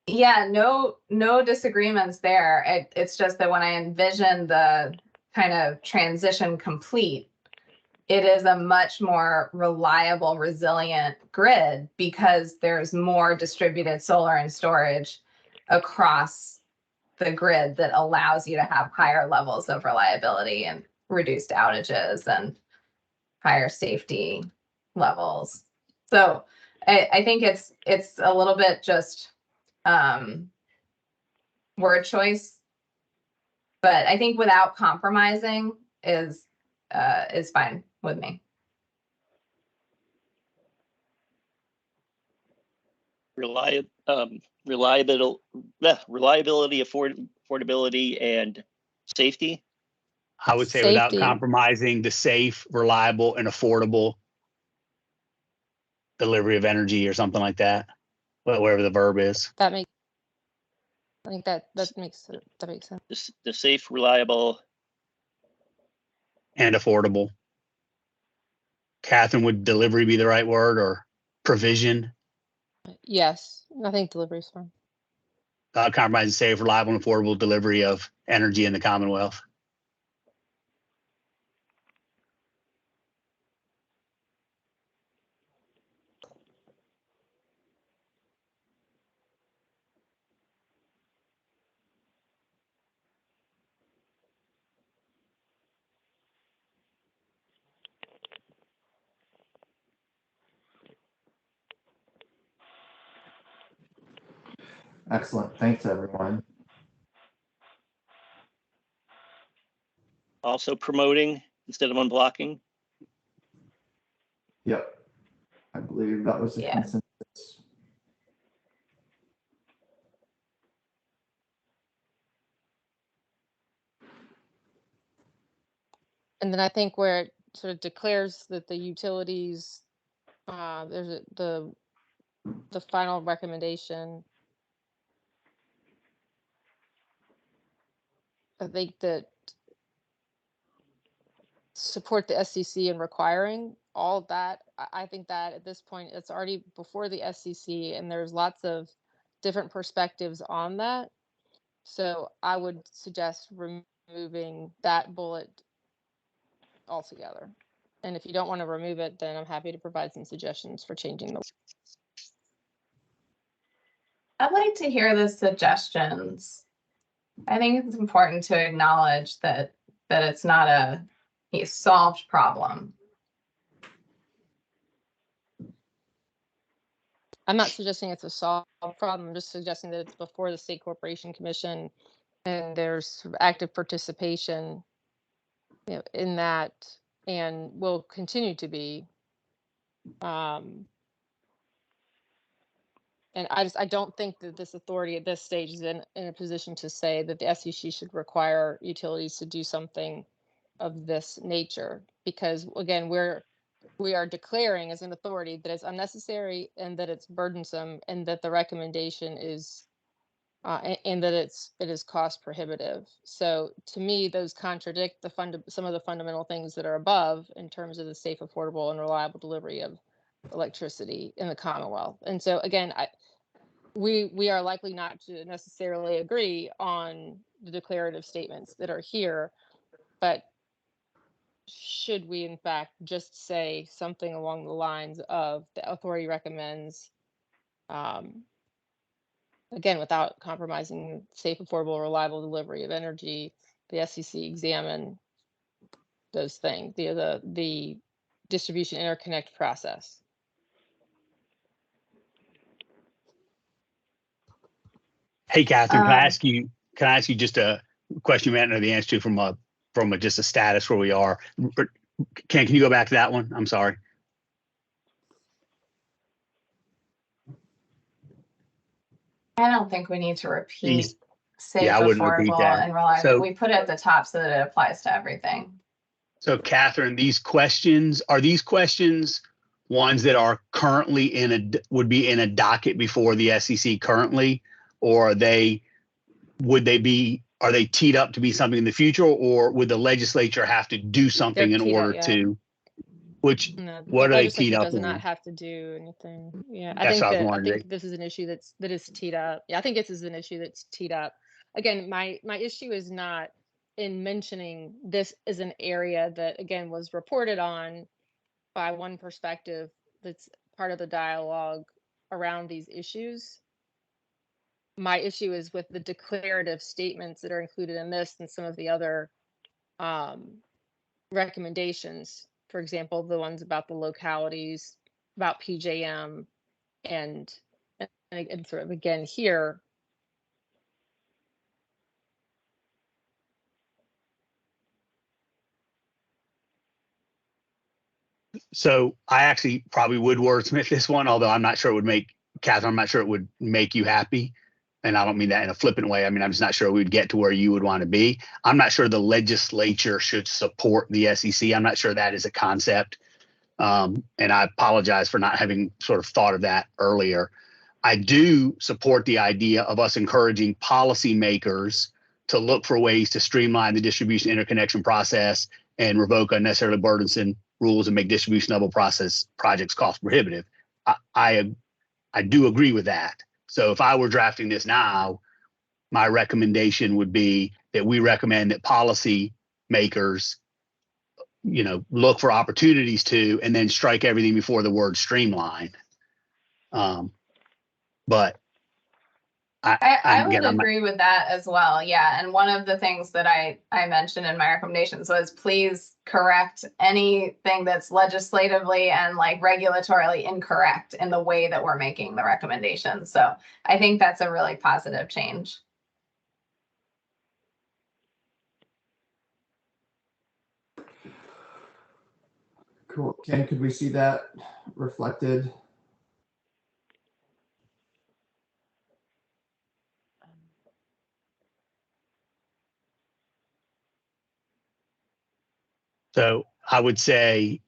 Yeah, no disagreements there. It's just that when I envision the kind of transition complete, it is a much more reliable, resilient grid because there's more distributed solar and storage across the grid that allows you to have higher levels of reliability and reduced outages and higher safety levels. So I think it's a little bit just word choice, but I think without compromising is fine with me. reliability, affordability, and safety. I would say without Safety. compromising the safe, reliable, and affordable delivery of energy or something like that, whatever the verb is. That makes, I think that makes sense. The safe, reliable, And affordable. Catherine, would delivery be the right word, or provision? Yes, I think delivery is fine. Compromising safe, reliable, and affordable delivery of energy in the Commonwealth. Excellent. Thanks, everyone. also promoting instead of unblocking. Yep. I believe that was the Yeah. consensus. And then I think where it sort of declares that the utilities, there's the final recommendation. I think that support the SCC in requiring all of that. I think that at this point it's already before the SCC, and there's lots of different perspectives on that. So I would suggest removing that bullet altogether. And if you don't want to remove it, then I'm happy to provide some suggestions for changing the. I'd like to hear the suggestions. I think it's important to acknowledge that it's not a solved problem. I'm not suggesting it's a solved problem. I'm just suggesting that it's before the State Corporation Commission, and there's sort of active participation, in that, and will continue to be. And I don't think that this authority at this stage is in a position to say that the SEC should require utilities to do something of this nature, because again, we are declaring as an authority that it's unnecessary and that it's burdensome and that the recommendation is and that it is cost prohibitive. So to me, those contradict some of the fundamental things that are above in terms of the safe, affordable, and reliable delivery of electricity in the Commonwealth. And so again, we are likely not to necessarily agree on the declarative statements that are here, but should we in fact just say something along the lines of the authority recommends, again, without compromising safe, affordable, reliable delivery of energy, the SEC examine those things, the distribution interconnect process. Hey, Catherine, can I ask you just a question you might know the answer to from a just a status where we are? Can you go back to that one? I'm sorry. I don't think we need to repeat safe, I wouldn't repeat affordable, that. and reliable. So- We put it at the top so that it applies to everything. So, Catherine, are these questions ones that are currently would be in a docket before the SEC currently, or are they teed up to be something in the future, or would the legislature have to do something They're in teed up, order yeah. to? No, What the are they teed legislature up does in? not have to do anything. Yeah, That's what I was I wondering. think this is an issue that is teed up. Yeah, I think this is an issue that's teed up. Again, my issue is not in mentioning this as an area that again was reported on by one perspective that's part of the dialogue around these issues. My issue is with the declarative statements that are included in this and some of the other recommendations. For example, the ones about the localities, about PJM, and sort of again here. So I actually probably would wordsmith this one, although I'm not sure it would make Catherine, I'm not sure it would make you happy. And I don't mean that in a flippant way. I mean, I'm just not sure we'd get to where you would want to be. I'm not sure the legislature should support the SEC. I'm not sure that is a concept. And I apologize for not having sort of thought of that earlier. I do support the idea of us encouraging policymakers to look for ways to streamline the distribution interconnection process and revoke unnecessarily burdensome rules and make distribution level process projects cost prohibitive. I do agree with that. So if I were drafting this now, my recommendation would be that we recommend that policy makers, look for opportunities to, and then strike everything before the word streamline. But I would agree with that as well. Yeah. And one of the things that I mentioned in my recommendations was please correct anything that's legislatively and like regulatorily incorrect in the way that we're making the recommendations. So I think that's a really positive change. Cool. Ken, could we see that reflected? So I would say,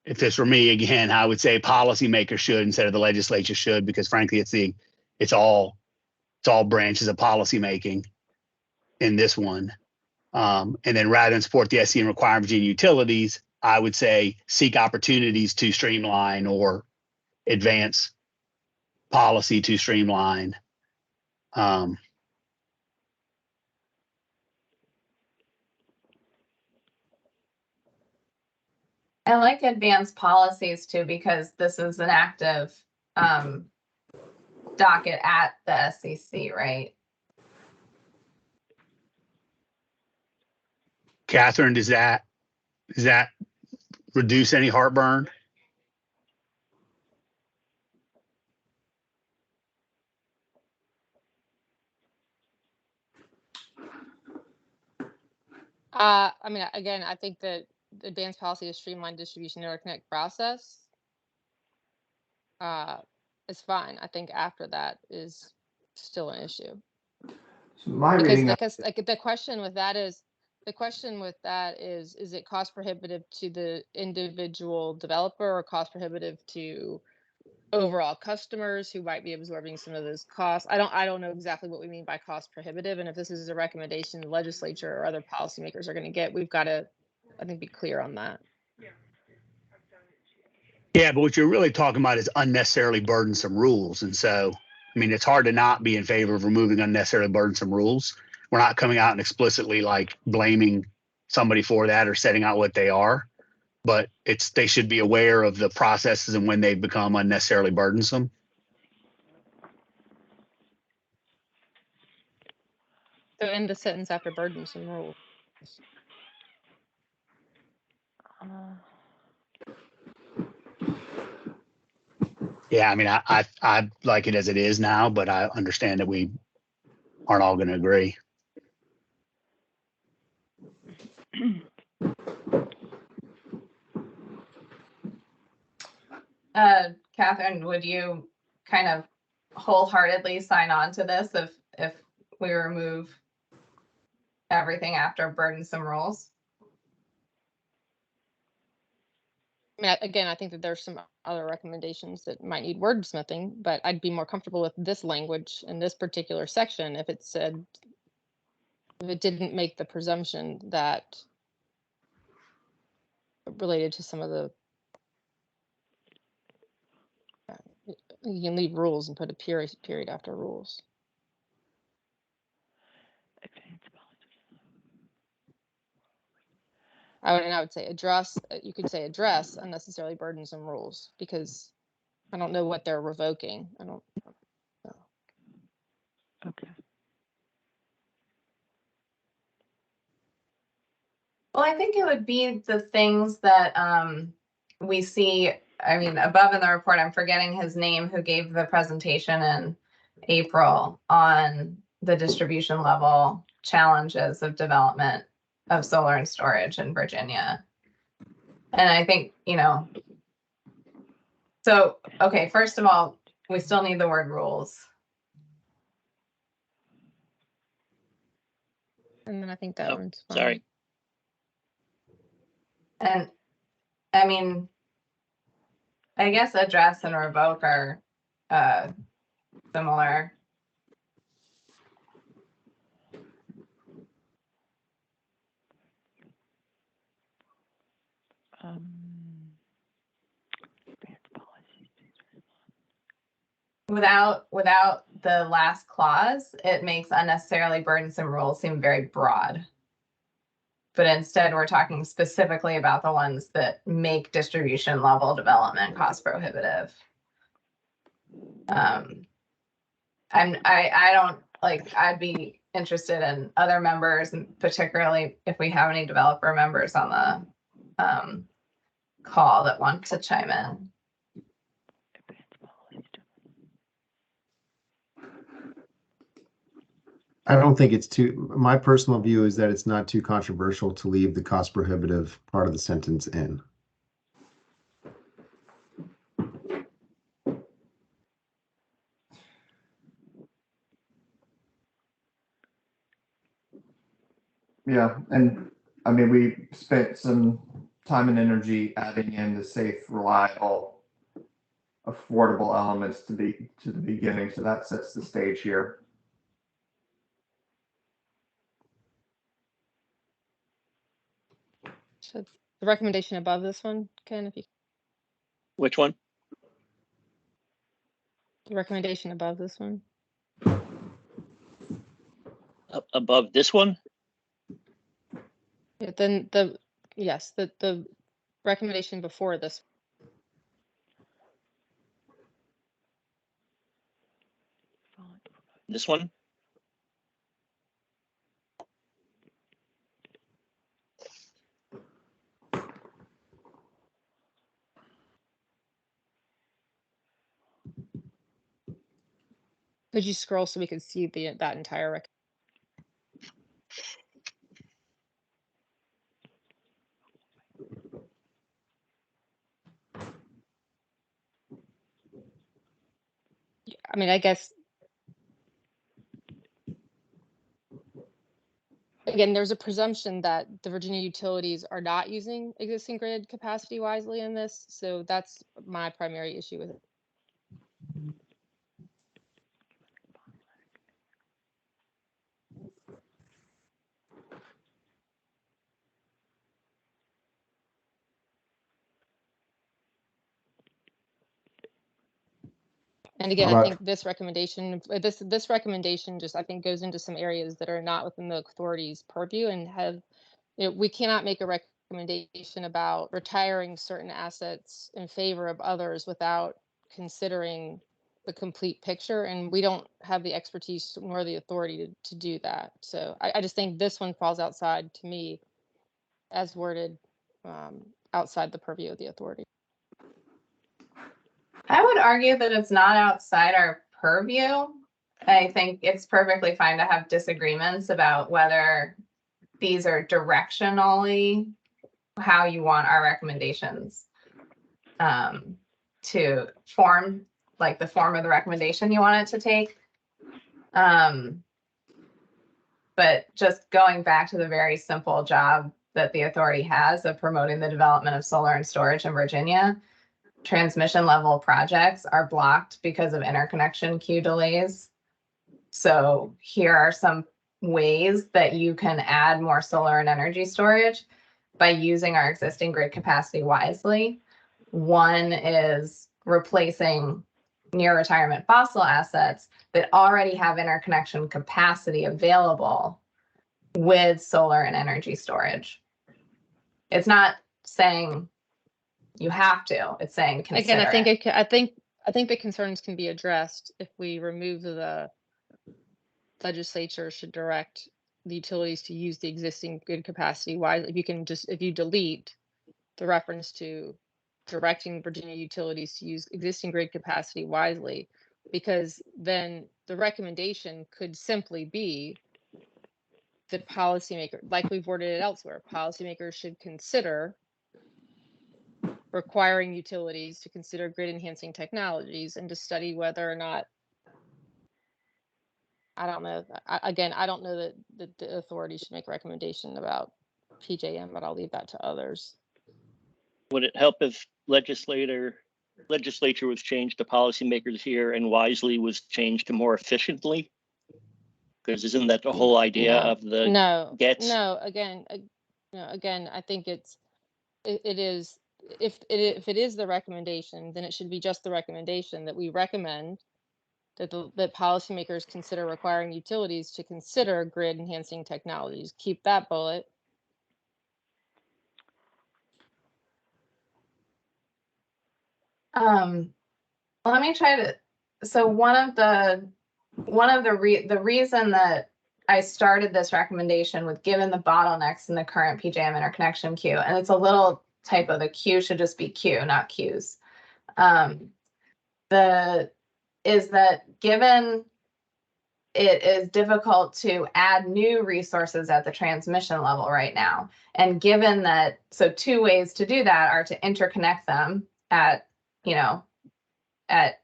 if this were me again, I would say policymakers should instead of the legislature should, because frankly, it's all branches of policymaking in this one. And then rather than support the SC and require Virginia utilities, I would say seek opportunities to streamline or advance policy to streamline. I like advanced policies too, because this is an active docket at the SEC, right? Catherine, does that reduce any heartburn? I mean, again, I think that advanced policy to streamline distribution interconnect process is fine. I think after that is still an issue. So my Because reading, like the question with that is it cost prohibitive to the individual developer or cost prohibitive to overall customers who might be absorbing some of those costs? I don't know exactly what we mean by cost prohibitive, and if this is a recommendation the legislature or other policymakers are going to get, we've got to, I think, be clear on that. Yeah, but what you're really talking about is unnecessarily burdensome rules. And so, I mean, it's hard to not be in favor of removing unnecessarily burdensome rules. We're not coming out and explicitly like blaming somebody for that or setting out what they are, but they should be aware of the processes and when they've become unnecessarily burdensome. So in the sentence after burdensome rules. Yeah, I mean, I like it as it is now, but I understand that we aren't all going to agree. Catherine, would you kind of wholeheartedly sign on to this if we remove everything after burdensome rules? I mean, again, I think that there's some other recommendations that might need wordsmithing, but I'd be more comfortable with this language in this particular section if it didn't make the presumption that related to some of the, you can leave rules and put a period after rules. I would say address, you could say address unnecessarily burdensome rules, because I don't know what they're revoking. I don't know. Okay. Well, I think it would be the things that we see, I mean, above in the report, I'm forgetting his name, who gave the presentation in April on the distribution level challenges of development of solar and storage in Virginia. And I think, so, okay, first of all, we still need the word rules. And then I think that Oh, one's fine. sorry. And I mean, I guess address and revoke are similar. Advanced policies. Without the last clause, it makes unnecessarily burdensome rules seem very broad. But instead, we're talking specifically about the ones that make distribution level development cost prohibitive. I don't like, I'd be interested in other members, and particularly if we have any developer members on the call that want to chime in. Advanced policies. I don't think it's too, my personal view is that it's not too controversial to leave the cost prohibitive part of the sentence in. Yeah, and I mean, we spent some time and energy adding in the safe, reliable, affordable elements to the beginning, so that sets the stage here. So the recommendation above this one, Ken, if you, Which one? the recommendation above this one. Above this one? Yeah, then yes, the recommendation before this. Font. This one? Could you scroll so we could see that entire I mean, I guess again, there's a presumption that the Virginia utilities are not using existing grid capacity wisely in this, so that's my primary issue with it. And again, I think this recommendation just, I think, goes into some areas that are not within the authority's purview and have, we cannot make a recommendation about retiring certain assets in favor of others without considering the complete picture. And we don't have the expertise nor the authority to do that. So I just think this one falls outside, to me, as worded, outside the purview of the authority. I would argue that it's not outside our purview. I think it's perfectly fine to have disagreements about whether these are directionally how you want our recommendations to form, like the form of the recommendation you want it to take. But just going back to the very simple job that the authority has of promoting the development of solar and storage in Virginia, transmission level projects are blocked because of interconnection queue delays. So here are some ways that you can add more solar and energy storage by using our existing grid capacity wisely. One is replacing near retirement fossil assets that already have interconnection capacity available with solar and energy storage. It's not saying you have to, it's saying consider Again, it. I think the concerns can be addressed if we remove the legislature should direct the utilities to use the existing grid capacity wisely. If you delete the reference to directing Virginia utilities to use existing grid capacity wisely, because then the recommendation could simply be that policymakers, like we've worded it elsewhere, policymakers should consider requiring utilities to consider grid enhancing technologies and to study whether or not, I don't know. Again, I don't know that the authority should make a recommendation about PJM, but I'll leave that to others. Would it help if legislature was changed to policymakers here and wisely was changed to more efficiently? Because isn't that the whole idea of the gets? Again, I think it is, if it is the recommendation, then it should be just the recommendation that we recommend that policymakers consider requiring utilities to consider grid enhancing technologies. Keep that bullet. Let me try to, so the reason that I started this recommendation with given the bottlenecks in the current PJM interconnection queue, and it's a little typo, the queue should just be queue, not queues. Is that given it is difficult to add new resources at the transmission level right now, and given that, so two ways to do that are to interconnect them at, you know, at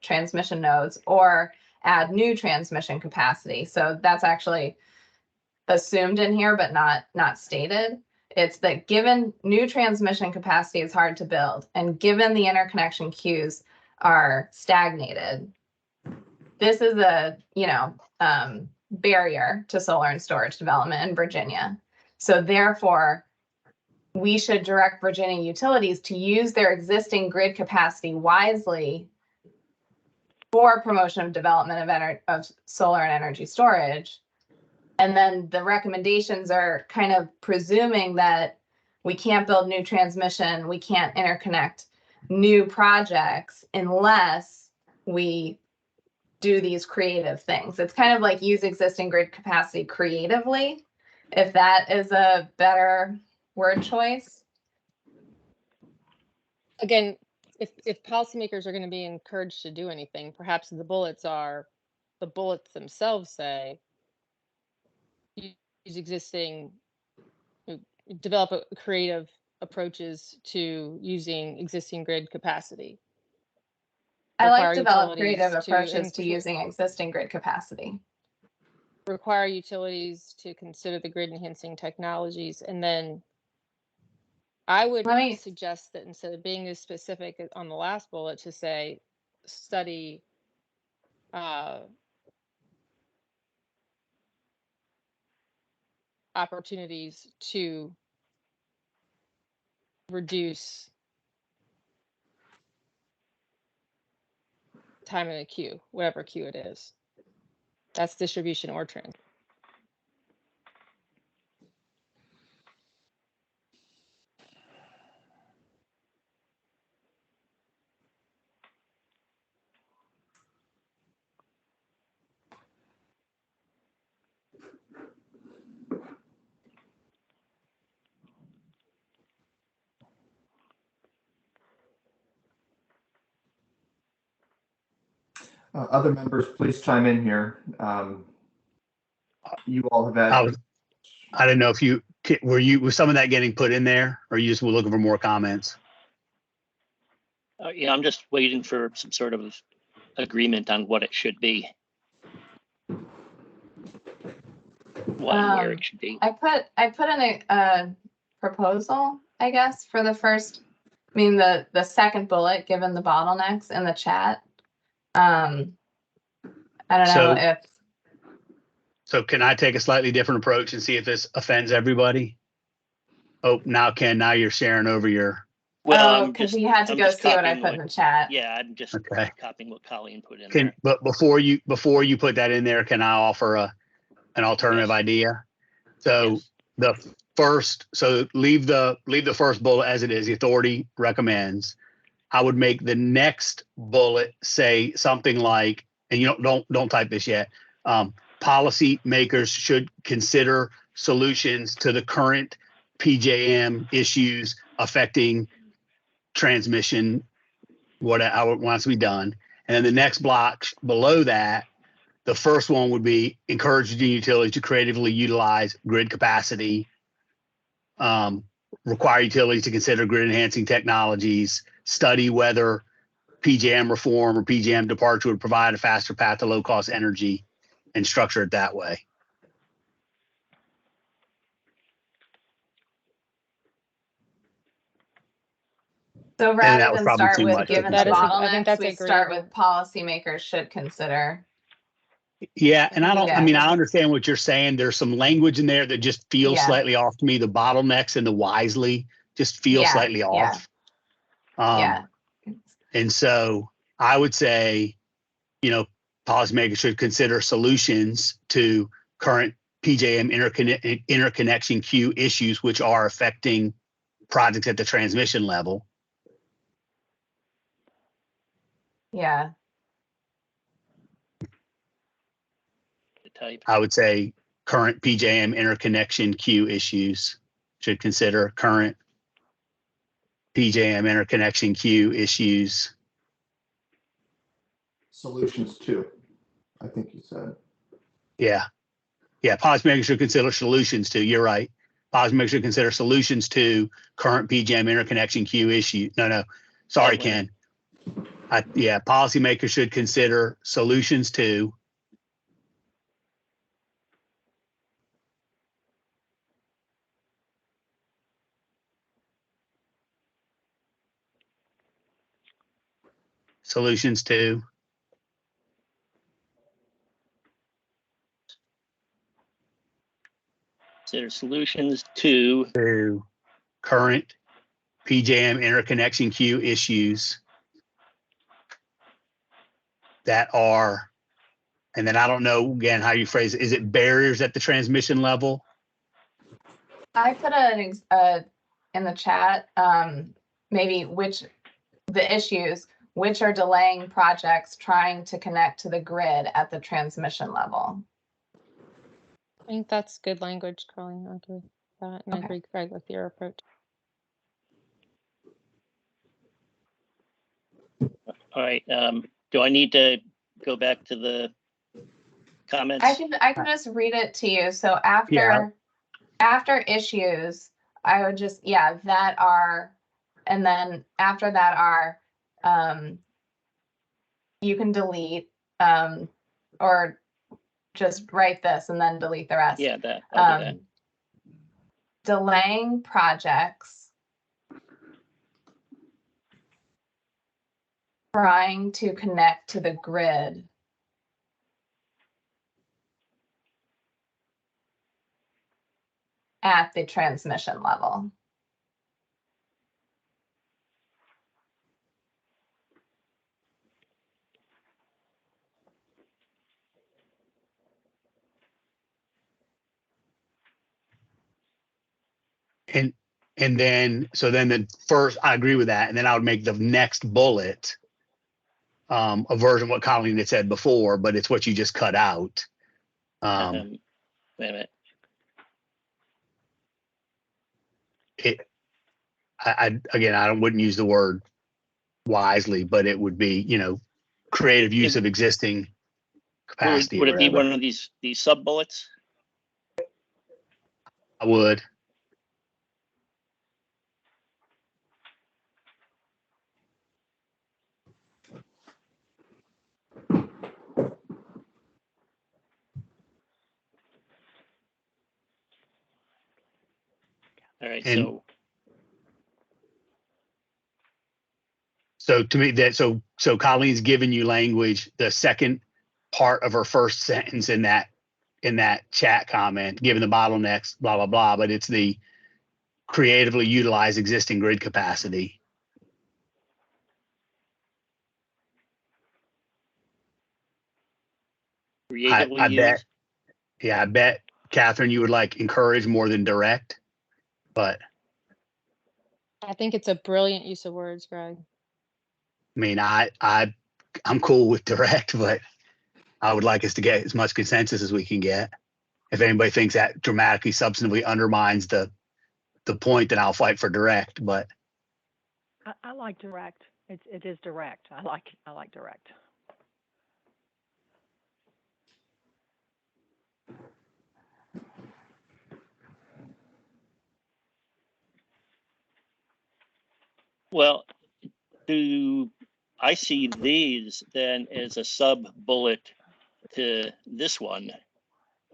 transmission nodes or add new transmission capacity. So that's actually assumed in here, but not stated. It's that given new transmission capacity is hard to build, and given the interconnection queues are stagnated, this is a, you know, barrier to solar and storage development in Virginia. So therefore, we should direct Virginia utilities to use their existing grid capacity wisely for promotion of development of solar and energy storage. And then the recommendations are kind of presuming that we can't build new transmission, we can't interconnect new projects unless we do these creative things. It's kind of like use existing grid capacity creatively, if that is a better word choice. Again, if policymakers are going to be encouraged to do anything, perhaps the bullets themselves say use existing, develop creative approaches to using existing grid capacity. I like Require develop utilities creative to approaches to using existing grid capacity. Require utilities to consider the grid enhancing technologies. And then I would suggest that instead of being as specific on the last bullet, to say study opportunities to reduce time in a queue, whatever queue it is. That's distribution or trend. Other members, please chime in here. You all have had. I don't know if was some of that getting put in there, or you just were looking for more comments? Yeah, I'm just waiting for some sort of agreement on what it should be. Where it should be. I put in a proposal, I guess, for the first, I mean, the second bullet, given the bottlenecks in the chat. I don't know if. So can I take a slightly different approach and see if this offends everybody? Oh, now you're sharing over your. Well, because he had to go see what I put in the chat. Yeah, I'm just copying what Colleen put in there. But before you put that in there, can I offer an alternative idea? So leave the first bullet as it is. The authority recommends. I would make the next bullet say something like, and you don't type this yet. Policy makers should consider solutions to the current PJM issues affecting transmission, how it wants to be done. And then the next block below that, the first one would be encourage the utility to creatively utilize grid capacity. require utilities to consider grid enhancing technologies, study whether PJM reform or PJM departure would provide a faster path to low cost energy, and structure it that way. So that rather was than probably start too with much to given the That is- I think bottlenecks, that's we start agreeable. with policymakers should consider. Yeah, and I Yeah. mean, I understand what you're saying. There's some language in there that just feels Yeah. slightly off to me. The bottlenecks and the wisely just feel Yeah, slightly yeah. off. Yeah. And so I would say, you know, policymakers should consider solutions to current PJM interconnection queue issues, which are affecting projects at the transmission level. Yeah. Type. I would say current PJM interconnection queue issues should consider current PJM interconnection queue issues. Solutions too, I think you said. Yeah. Yeah. Policymakers should consider solutions to, you're right. Policymakers should consider solutions to current PJM interconnection queue issue. No. Sorry, That Ken. Yeah. Policymakers should consider solutions to Consider solutions to current PJM interconnection queue issues that are, and then I don't know again how you phrase it. Is it barriers at the transmission level? I put in the chat, maybe the issues which are delaying projects trying to connect to the grid at the transmission level. I think that's good language, Carly. I agree with that, and I Okay. agree, Greg, with your approach. all right. Do I need to go back to the comments? I can just read it to you. So Yeah. after issues, I would just, that are, and then after that are, you can delete, or just write this and then delete the rest. Yeah, I'll do that. Delaying projects trying to connect to the grid at the transmission level. And then, so then the first, I agree with that. And then I would make the next bullet a version of what Colleen had said before, but it's what you just cut out. Wait a minute. I wouldn't use the word wisely, but it would be, you know, creative use of existing capacity. Would or it be whatever. one of these sub bullets? I would. All right. And- So to me so Colleen's given you language, the second part of her first sentence in that chat comment, given the bottlenecks, blah, blah, blah, but it's the creatively utilize existing grid capacity. creatively I use. bet. Yeah, I bet, Catherine, you would like encourage more than direct, but I think it's a brilliant use of words, Greg. I mean, I'm cool with direct, but I would like us to get as much consensus as we can get. If anybody thinks that dramatically, substantively undermines the point, then I'll fight for direct. But I like direct. It is direct. I like direct. Well, I see these then as a sub bullet to this one.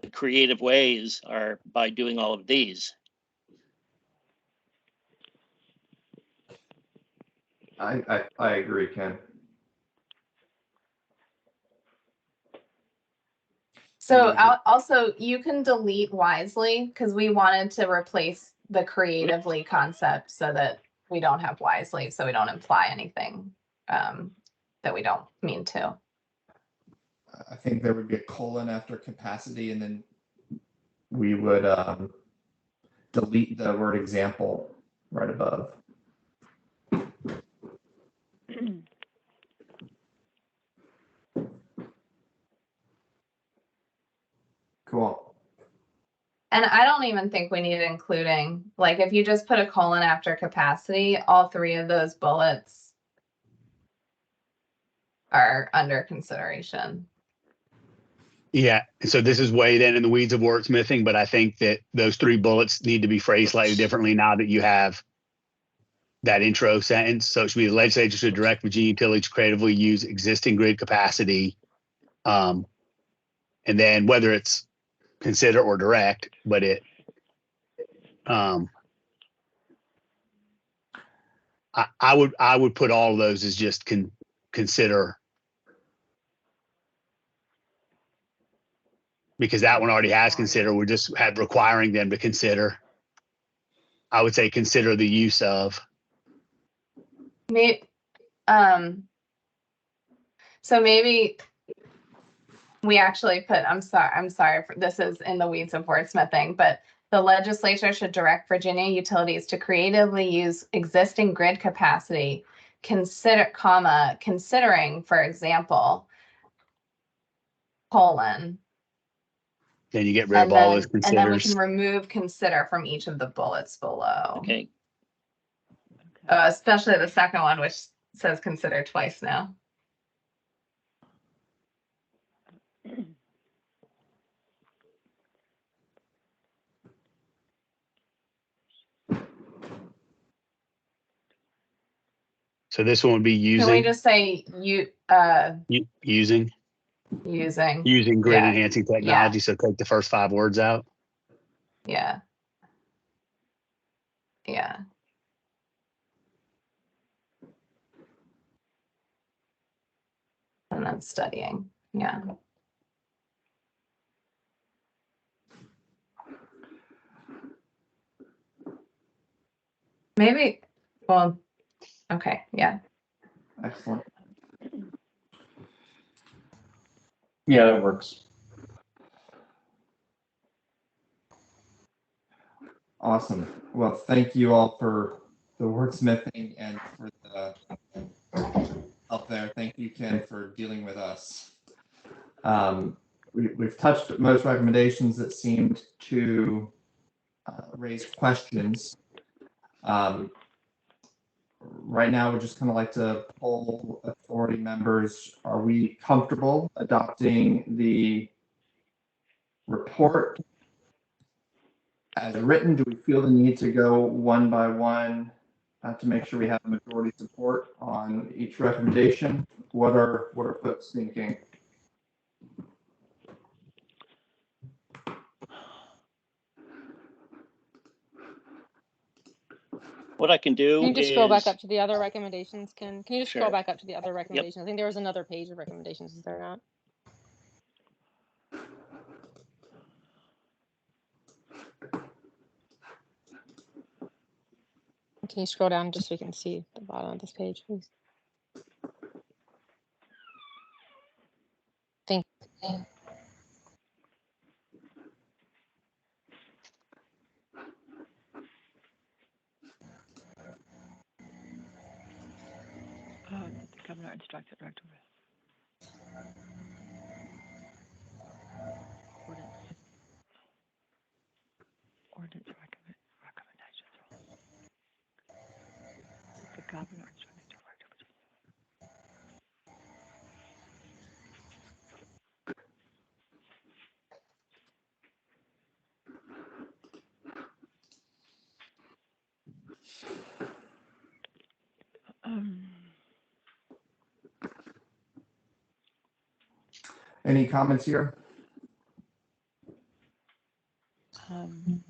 The creative ways are by doing all of these. I agree, Ken. So also you can delete wisely because we wanted to replace the creatively concept so that we don't have wisely, so we don't imply anything that we don't mean to. I think there would be a colon after capacity, and then we would delete the word example right above. Cool. And I don't even think we need including, like if you just put a colon after capacity, all three of those bullets are under consideration. Yeah, so this is way then in the weeds of wordsmithing, but I think that those three bullets need to be phrased slightly differently now that you have that intro sentence. So it should be the legislature should direct Virginia utilities to creatively use existing grid capacity. And then whether it's consider or direct, but I would put all of those as just consider, because that one already has consider. We just had requiring them to consider. I would say consider the use of. Maybe, so maybe we actually put, I'm sorry, this is in the weeds of wordsmithing, but the legislature should direct Virginia utilities to creatively use existing grid capacity, considering, for example, colon. Then you get rid of all those considers. And then we can remove consider from each of the bullets below. Okay. Especially the second one, which says consider twice now. So this one would be using. Can we just say using grid Yeah. enhancing technology? So take the first 5 words out. Yeah. Yeah. And then studying. Yeah. Maybe, well, okay, yeah. Excellent. Yeah, that works. Awesome. Well, thank you all for the wordsmithing and for the help there. Thank you, Ken, for dealing with us. We've touched most recommendations that seemed to raise questions. Right now, we'd just kind of like to poll authority members. Are we comfortable adopting the report as written? Do we feel the need to go one by one to make sure we have majority support on each recommendation? What are folks thinking? What I can do Can you just is scroll back up to the other recommendations, Ken? Can you just Sure. scroll back up to the other recommendations? I think there was another page of recommendations, is there not? Can you scroll down just so we can see the bottom of this page, please? Thank you. The governor instructed director. Ordinance recommendations. The governor instructed director. Any comments here? Um,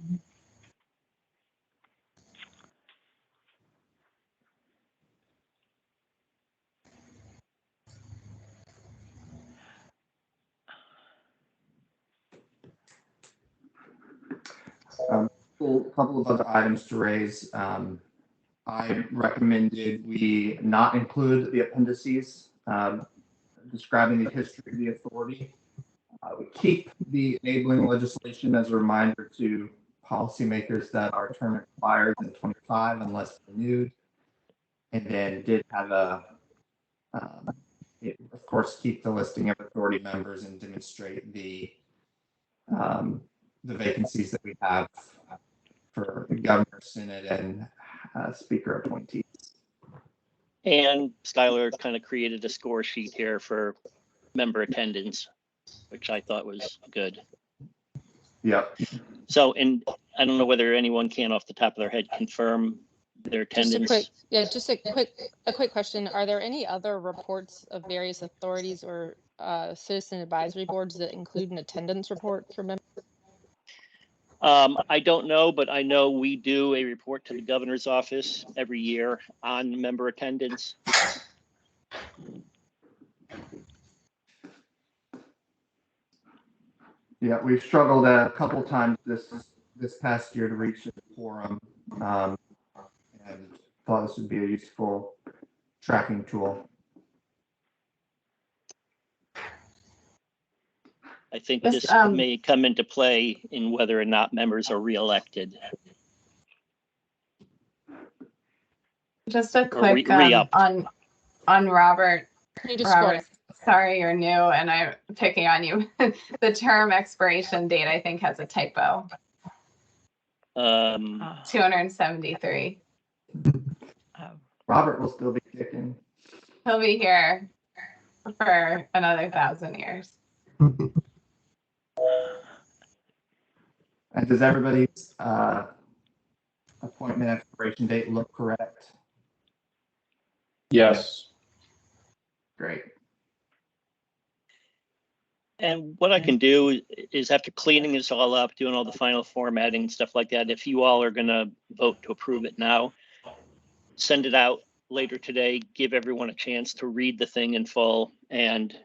A couple of other items to raise. I recommended we not include the appendices describing the history of the authority. We keep the enabling legislation as a reminder to policymakers that our term expires in 25 unless renewed. And then did have of course, keep the listing of authority members and demonstrate the vacancies that we have for the governor, senate, and speaker appointees. And Skylar kind of created a score sheet here for member attendance, which I thought was good. Yep. So, and I don't know whether anyone can off the top of their head confirm their attendance. Just a quick question. Are there any other reports of various authorities or citizen advisory boards that include an attendance report for members? I don't know, but I know we do a report to the governor's office every year on member attendance. Yeah, we've struggled a couple times this past year to reach a quorum, and thought this would be a useful tracking tool. I think Yes, this may come into play in whether or not members are reelected. Just a Or quick re-upped. on Robert. Can you just score Robert, it? sorry, you're new and I'm picking on you. The term expiration date, I think, has a typo. 273. oh, Robert will still be kicking. He'll be here for another 1,000 years. And does everybody's appointment expiration date look correct? Yes. Great. And what I can do is after cleaning this all up, doing all the final formatting and stuff like that, if you all are going to vote to approve it now, send it out later today, give everyone a chance to read the thing in full. And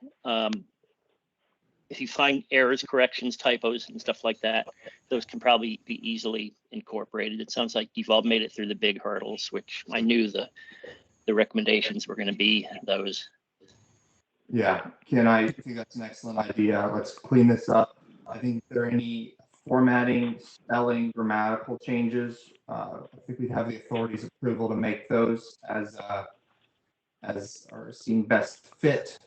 if you find errors, corrections, typos, and stuff like that, those can probably be easily incorporated. It sounds like you've all made it through the big hurdles, which I knew the recommendations were going to be those. Yeah, Ken, I think that's an excellent idea. Let's clean this up. I think if there are any formatting, spelling, grammatical changes, I think we'd have the authority's approval to make those as are seen best fit.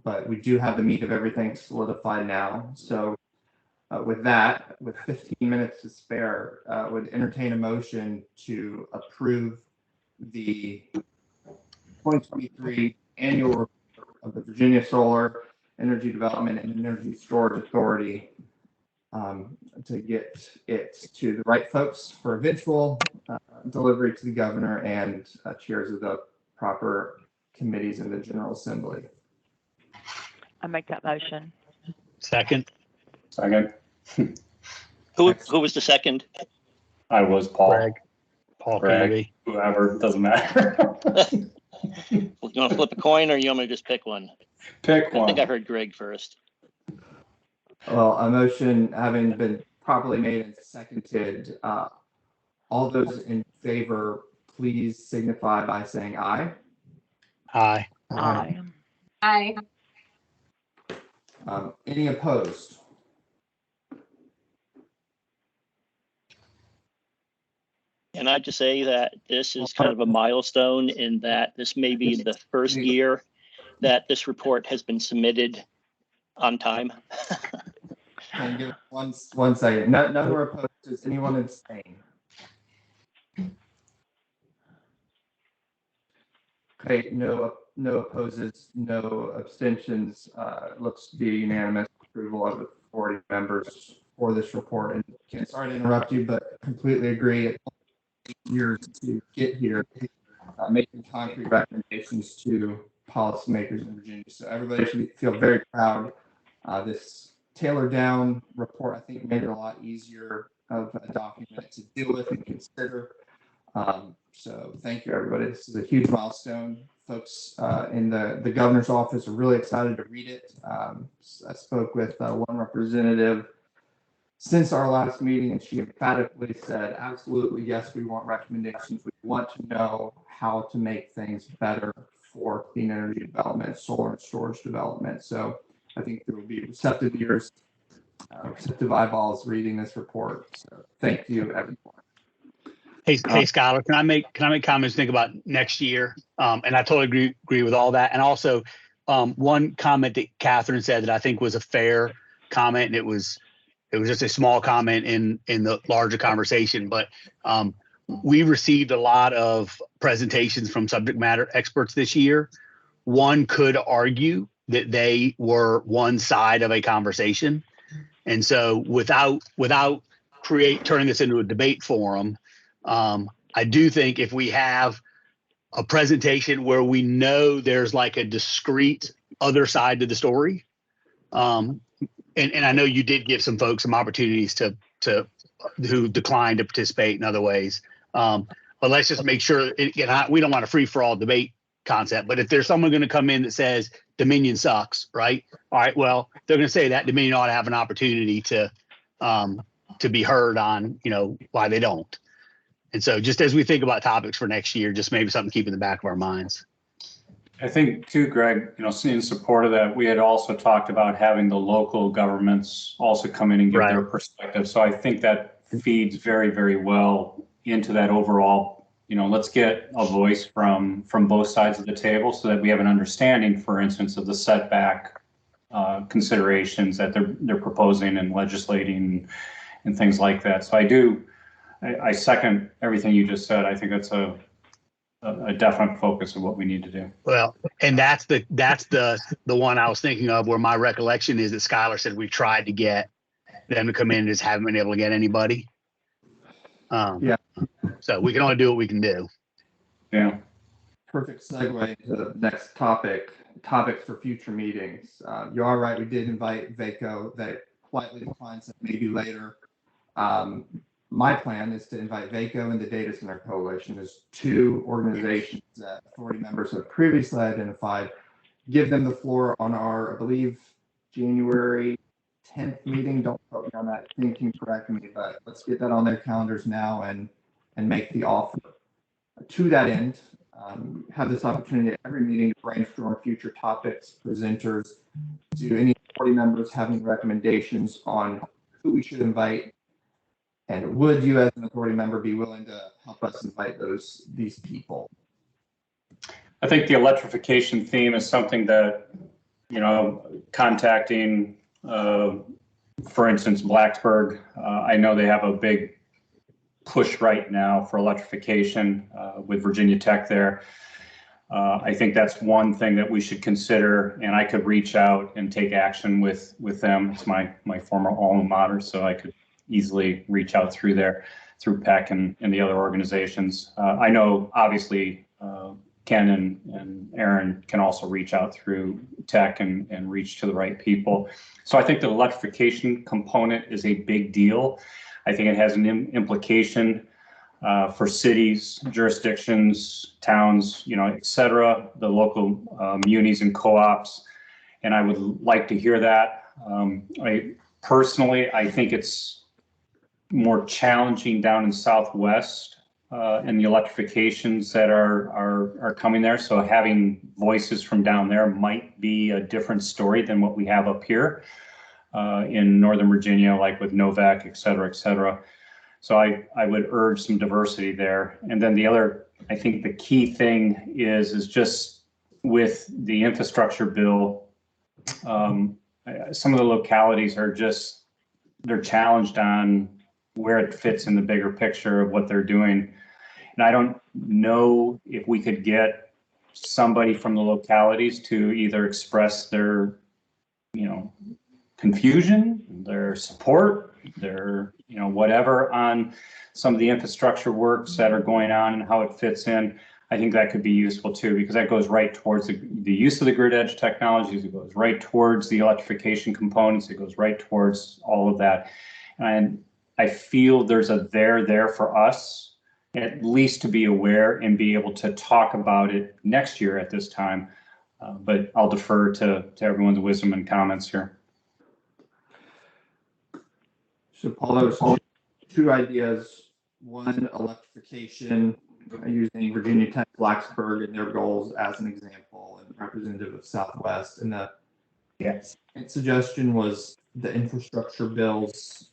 But we do have the meat of everything solidified now. So with that, with 15 minutes to spare, would entertain a motion to approve the 2023 annual report of the Virginia Solar Energy Development and Energy Storage Authority, to get it to the right folks for eventual delivery to the governor and chairs of the proper committees in the General Assembly. I make that motion. Second. Second. Who was the second? I was Paul. Greg. Paul Greg. Kennedy. Whoever, doesn't matter. You want to flip a coin or you want me to just pick one? Pick I one. think I heard Greg first. Well, a motion having been properly made and seconded, all those in favor, please signify by saying aye. Aye. Aye. Any opposed? And I just say that this is kind of a milestone in that this may be the first year that this report has been submitted on time. Can give it one second. None were opposed. Does anyone abstain? Okay, no opposes, no abstentions. Looks to be unanimous approval of the 40 members for this report. And Ken, sorry to interrupt you, but completely agree. It took years to get here, making concrete recommendations to policymakers in Virginia. So everybody should feel very proud This tailored down report, I think, made it a lot easier of a document to deal with and consider. So thank you, everybody. This is a huge milestone. Folks in the governor's office are really excited to read it. I spoke with one representative since our last meeting, and she emphatically said, absolutely, yes, we want recommendations. We want to know how to make things better for clean energy development, solar and storage development. So I think there will be receptive ears, receptive eyeballs reading this report. So thank you, everyone. Hey, Skylar, can I make comments? Think about next year, and I totally agree with all that. And also, one comment that Catherine said that I think was a fair comment, and it was just a small comment in the larger conversation. But we received a lot of presentations from subject matter experts this year. One could argue that they were one side of a conversation, and so without turning this into a debate forum. I do think if we have a presentation where we know there's like a discrete other side to the story, and I know you did give some folks some opportunities to who declined to participate in other ways. But let's just make sure we don't want a free for all debate concept. But if there's someone going to come in that says Dominion sucks, right? All right, well, they're going to say that Dominion ought to have an opportunity to be heard on, why they don't. And so just as we think about topics for next year, just maybe something to keep in the back of our minds. I think too, Greg, in support of that, we had also talked about having the local governments also come in and give their perspective. So I think that feeds very, very well into that overall, let's get a voice from both sides of the table so that we have an understanding, for instance, of the setback considerations that they're proposing and legislating and things like that. So I second everything you just said. I think that's a definite focus of what we need to do. Well, and that's the one I was thinking of, where my recollection is that Skylar said we tried to get them to come in and just haven't been able to get anybody. Yeah. So we can only do what we can do. Yeah. Perfect segue to the next topics for future meetings. You are right. We did invite VACO. That politely declines that maybe later. My plan is to invite VACO and the Data Center Coalition as two organizations that authority members have previously identified. Give them the floor on our, I believe, January 10th meeting. Don't quote me on that. Think you correct me, but let's get that on their calendars now and make the offer. To that end, have this opportunity at every meeting to brainstorm future topics, presenters, to any authority members having recommendations on who we should invite. And would you, as an authority member, be willing to help us invite these people? I think the electrification theme is something that, contacting, for instance, Blacksburg. I know they have a big push right now for electrification with Virginia Tech there. I think that's one thing that we should consider, and I could reach out and take action with them. It's my former alma mater, so I could easily reach out through PEC and the other organizations. I know obviously Ken and Aaron can also reach out through Tech and reach to the right people. So I think the electrification component is a big deal. I think it has an implication for cities, jurisdictions, towns, et cetera, the local munis and co-ops. And I would like to hear that. I think it's more challenging down in Southwest and the electrifications that are coming there. So having voices from down there might be a different story than what we have up here in Northern Virginia, like with Novak, et cetera, et cetera. So I would urge some diversity there. And then the other, I think the key thing is just with the infrastructure bill, some of the localities they're challenged on where it fits in the bigger picture of what they're doing. And I don't know if we could get somebody from the localities to either express their, confusion, their support, their, whatever on some of the infrastructure works that are going on and how it fits in. I think that could be useful too, because that goes right towards the use of the grid edge technologies. It goes right towards the electrification components. It goes right towards all of that. And I feel there's a there for us, at least to be aware and be able to talk about it next year at this time. But I'll defer to everyone's wisdom and comments here. So Paul, there's two ideas. One, electrification, using Virginia Tech Blacksburg and their goals as an example and representative of Southwest. And the second suggestion was the infrastructure bill's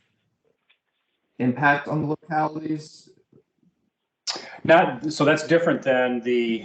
impact on the localities. So that's different than the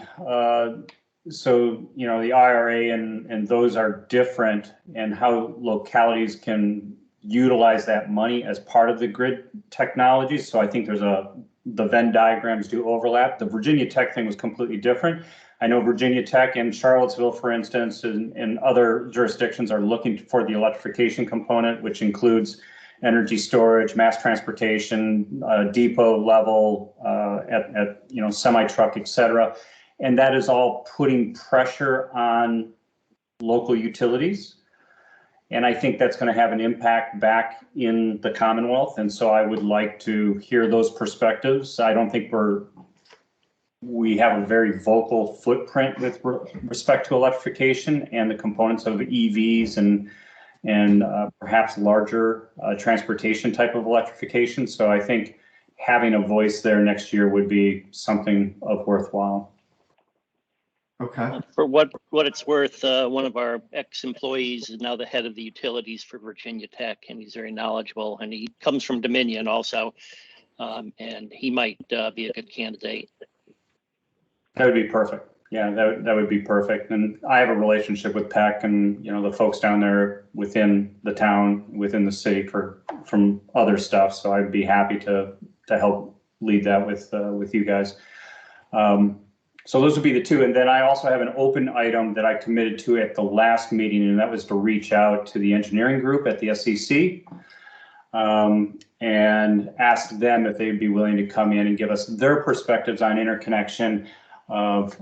the IRA and those are different, and how localities can utilize that money as part of the grid technology. So I think the Venn diagrams do overlap. The Virginia Tech thing was completely different. I know Virginia Tech and Charlottesville, for instance, and other jurisdictions are looking for the electrification component, which includes energy storage, mass transportation, depot level, at semi-truck, et cetera. And that is all putting pressure on local utilities. And I think that's going to have an impact back in the Commonwealth. And so I would like to hear those perspectives. I don't think we have a very vocal footprint with respect to electrification and the components of EVs and perhaps larger transportation type of electrification. So I think having a voice there next year would be something of worthwhile. Okay. For what it's worth, one of our ex-employees is now the head of the utilities for Virginia Tech, and he's very knowledgeable, and he comes from Dominion also, and he might be a good candidate. That would be perfect. Yeah, that would be perfect. And I have a relationship with PEC and the folks down there within the town, within the city from other stuff. So I'd be happy to help lead that with you guys. So those would be the two. And then I also have an open item that I committed to at the last meeting, and that was to reach out to the engineering group at the SEC and ask them if they'd be willing to come in and give us their perspectives on interconnection of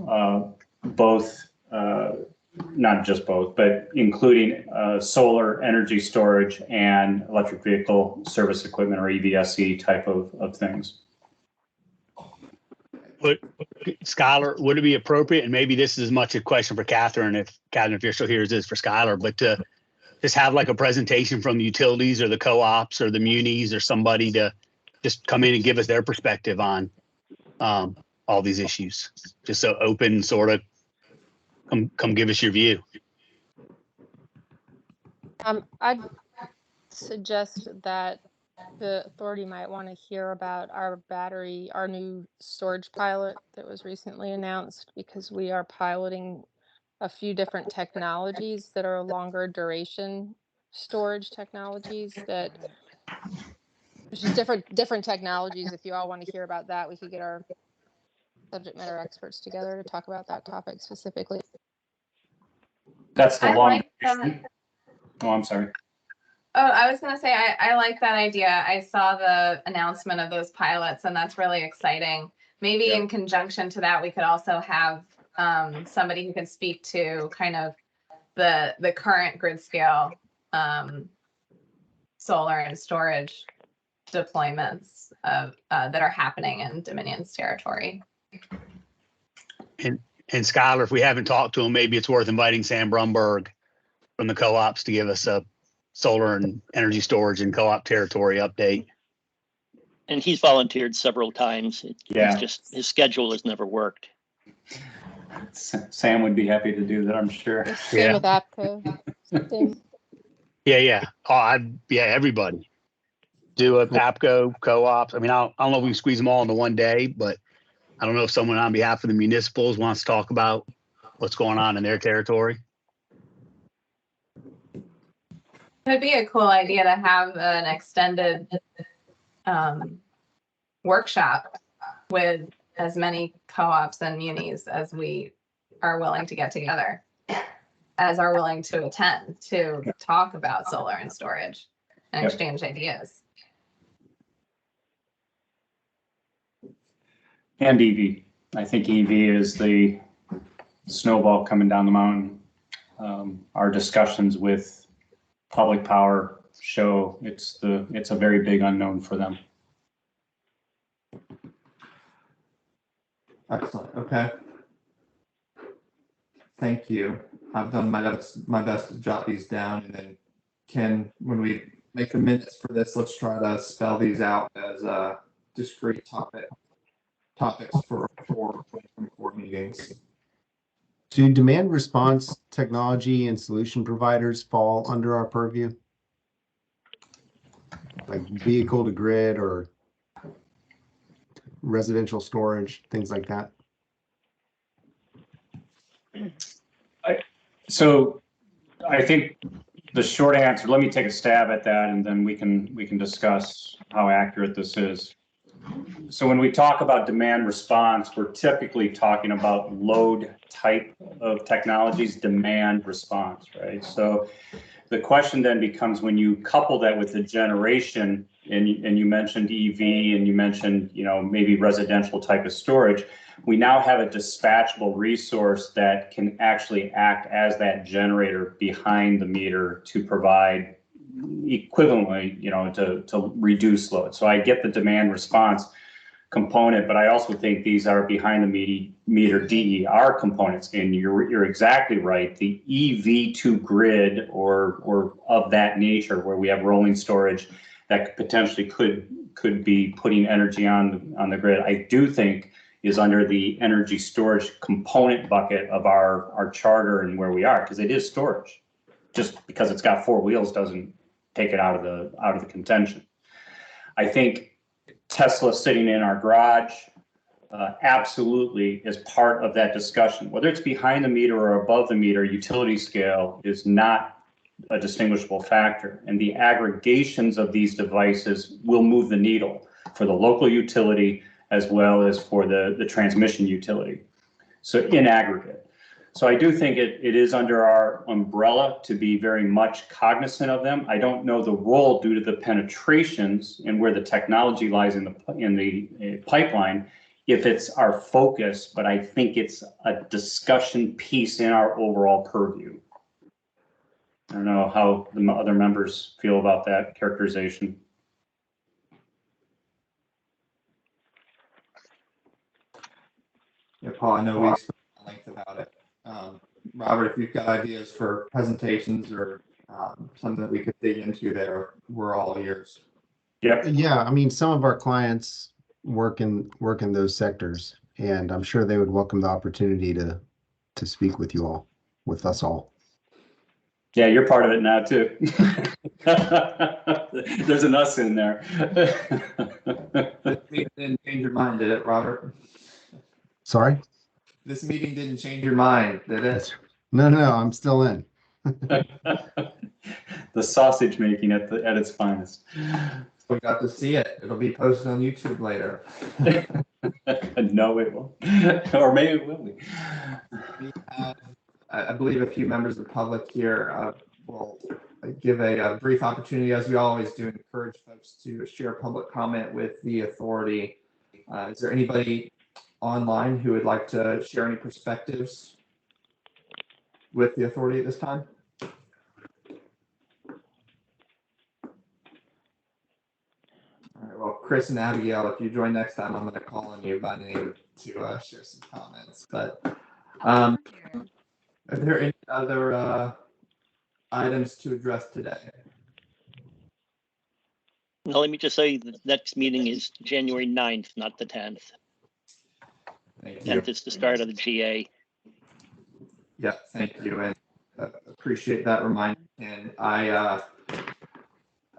both, not just both, but including solar energy storage and electric vehicle service equipment, or EVSE type of things. But Skylar, would it be appropriate, and maybe this is as much a question for Catherine, if you're still here, as it is for Skylar, but to just have like a presentation from the utilities or the co-ops or the munis or somebody to just come in and give us their perspective on all these issues. Just so open, sort of come give us your view. I'd suggest that the authority might want to hear about our new storage pilot that was recently announced, because we are piloting a few different technologies that are longer duration storage technologies, that there's just different technologies. If you all want to hear about that, we could get our subject matter experts together to talk about that topic specifically. That's the I long. like that. Oh, I'm sorry. Oh, I was going to say, I like that idea. I saw the announcement of those pilots, and that's really exciting. Maybe in conjunction to that, we could also have somebody who can speak to kind of the current grid scale solar and storage deployments of that are happening in Dominion's territory. And Skylar, if we haven't talked to him, maybe it's worth inviting Sam Brumberg from the co-ops to give us a solar and energy storage and co-op territory update. And he's volunteered several times. Yeah. His schedule has never worked. Sam would be happy to do that, I'm sure. Same with APCO. Same. Yeah. Oh, everybody. Do a APCO, co-ops. I mean, I don't know if we can squeeze them all into one day, but I don't know if someone on behalf of the municipals wants to talk about what's going on in their territory. It'd be a cool idea to have an extended workshop with as many co-ops and munis as we are willing to get together, as are willing to attend, to talk about solar and storage and exchange ideas. And EV. I think EV is the snowball coming down the mountain. Our discussions with Public Power show it's a very big unknown for them. Excellent. Okay. Thank you. I've done my best to jot these down, and then Ken, when we make the minutes for this, let's try to spell these out as discrete topics for 2024 meetings. Do demand response technology and solution providers fall under our purview? Like vehicle to grid or residential storage, things like that? So I think the short answer, let me take a stab at that, and then we can discuss how accurate this is. So when we talk about demand response, we're typically talking about load type of technologies, demand response, right? So the question then becomes, when you couple that with the generation, and you mentioned EV, and you mentioned, maybe residential type of storage, we now have a dispatchable resource that can actually act as that generator behind the meter to provide equivalently, to reduce load. So I get the demand response component, but I also think these are behind the meter DER components. And you're exactly right. The EV to grid or of that nature, where we have rolling storage that potentially could be putting energy on the grid, I do think is under the energy storage component bucket of our charter and where we are, because it is storage. Just because it's got four wheels doesn't take it out of the contention. I think Tesla sitting in our garage absolutely is part of that discussion. Whether it's behind the meter or above the meter, utility scale is not a distinguishable factor. And the aggregations of these devices will move the needle for the local utility as well as for the transmission utility. So in aggregate. So I do think it is under our umbrella to be very much cognizant of them. I don't know the role due to the penetrations and where the technology lies in the pipeline, if it's our focus, but I think it's a discussion piece in our overall purview. I don't know how the other members feel about that characterization. Yeah, Paul, I know we spoke at length about it. Robert, if you've got ideas for presentations or something that we could dig into there, we're all ears. Yep. Yeah, I mean, some of our clients work in those sectors, and I'm sure they would welcome the opportunity to speak with you all, with us all. Yeah, you're part of it now too. There's an us in there. This meeting didn't change your mind, did it, Robert? Sorry? This meeting didn't change your mind, did it? No, I'm still in. The sausage making at its finest. We got to see it. It'll be posted on YouTube later. No, it won't. Or maybe it will be. We have, I believe, a few members of the public here. Will give a brief opportunity, as we always do, encourage folks to share public comment with the authority. Is there anybody online who would like to share any perspectives with the authority at this time? All right, well, Chris and Abigail, if you join next time, I'm going to call on you by name to share some comments. But are there any other items to address today? Well, let me just say the next meeting is January 9th, not the 10th. Thank you. 10th is the start of the GA. Yeah, thank you, and appreciate that reminder. And I,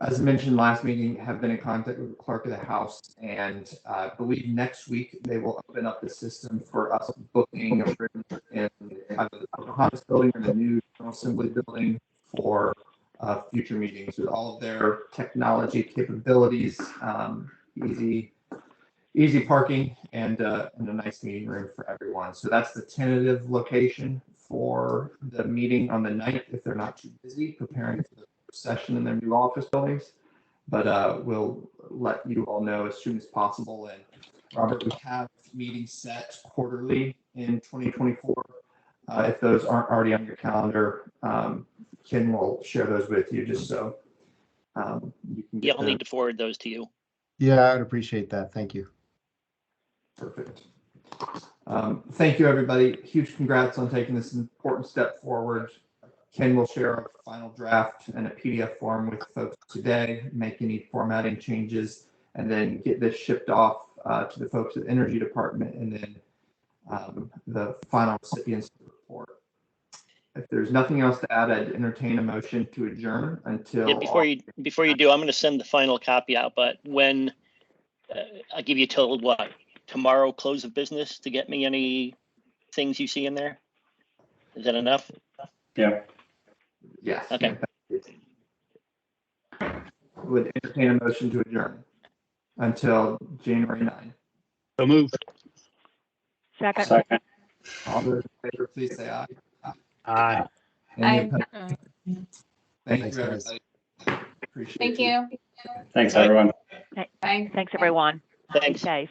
as mentioned last meeting, have been in contact with the clerk of the house, and I believe next week they will open up the system for us booking a room in either the Pocahontas building or the new General Assembly building for future meetings with all of their technology capabilities, easy parking, and a nice meeting room for everyone. So that's the tentative location for the meeting on the 9th, if they're not too busy preparing for the session in their new office buildings. But we'll let you all know as soon as possible. And Robert, we have meetings set quarterly in 2024. If those aren't already on your calendar, Ken will share those with you just so you can Yeah, get I'll need to forward those to you. Yeah, I'd appreciate that. Thank you. Perfect. Thank you, everybody. Huge congrats on taking this important step forward. Ken will share a final draft and a PDF form with folks today, make any formatting changes, and then get this shipped off to the folks at the Energy Department, and then the final recipients of the report. If there's nothing else to add, I'd entertain a motion to adjourn until. Yeah, before you do, I'm going to send the final copy out, but when I'll give you till what, tomorrow close of business to get me any things you see in there? Is that enough? Yeah. Yes. Okay. Would entertain a motion to adjourn until January 9. So moved. Second. Second. All those in favor, please say aye. Aye. Any Aye. opposed? Thank Thanks, you, guys. everybody. Appreciate Thank you. Thanks, everyone. Bye. Thanks, everyone. Be Thanks. safe.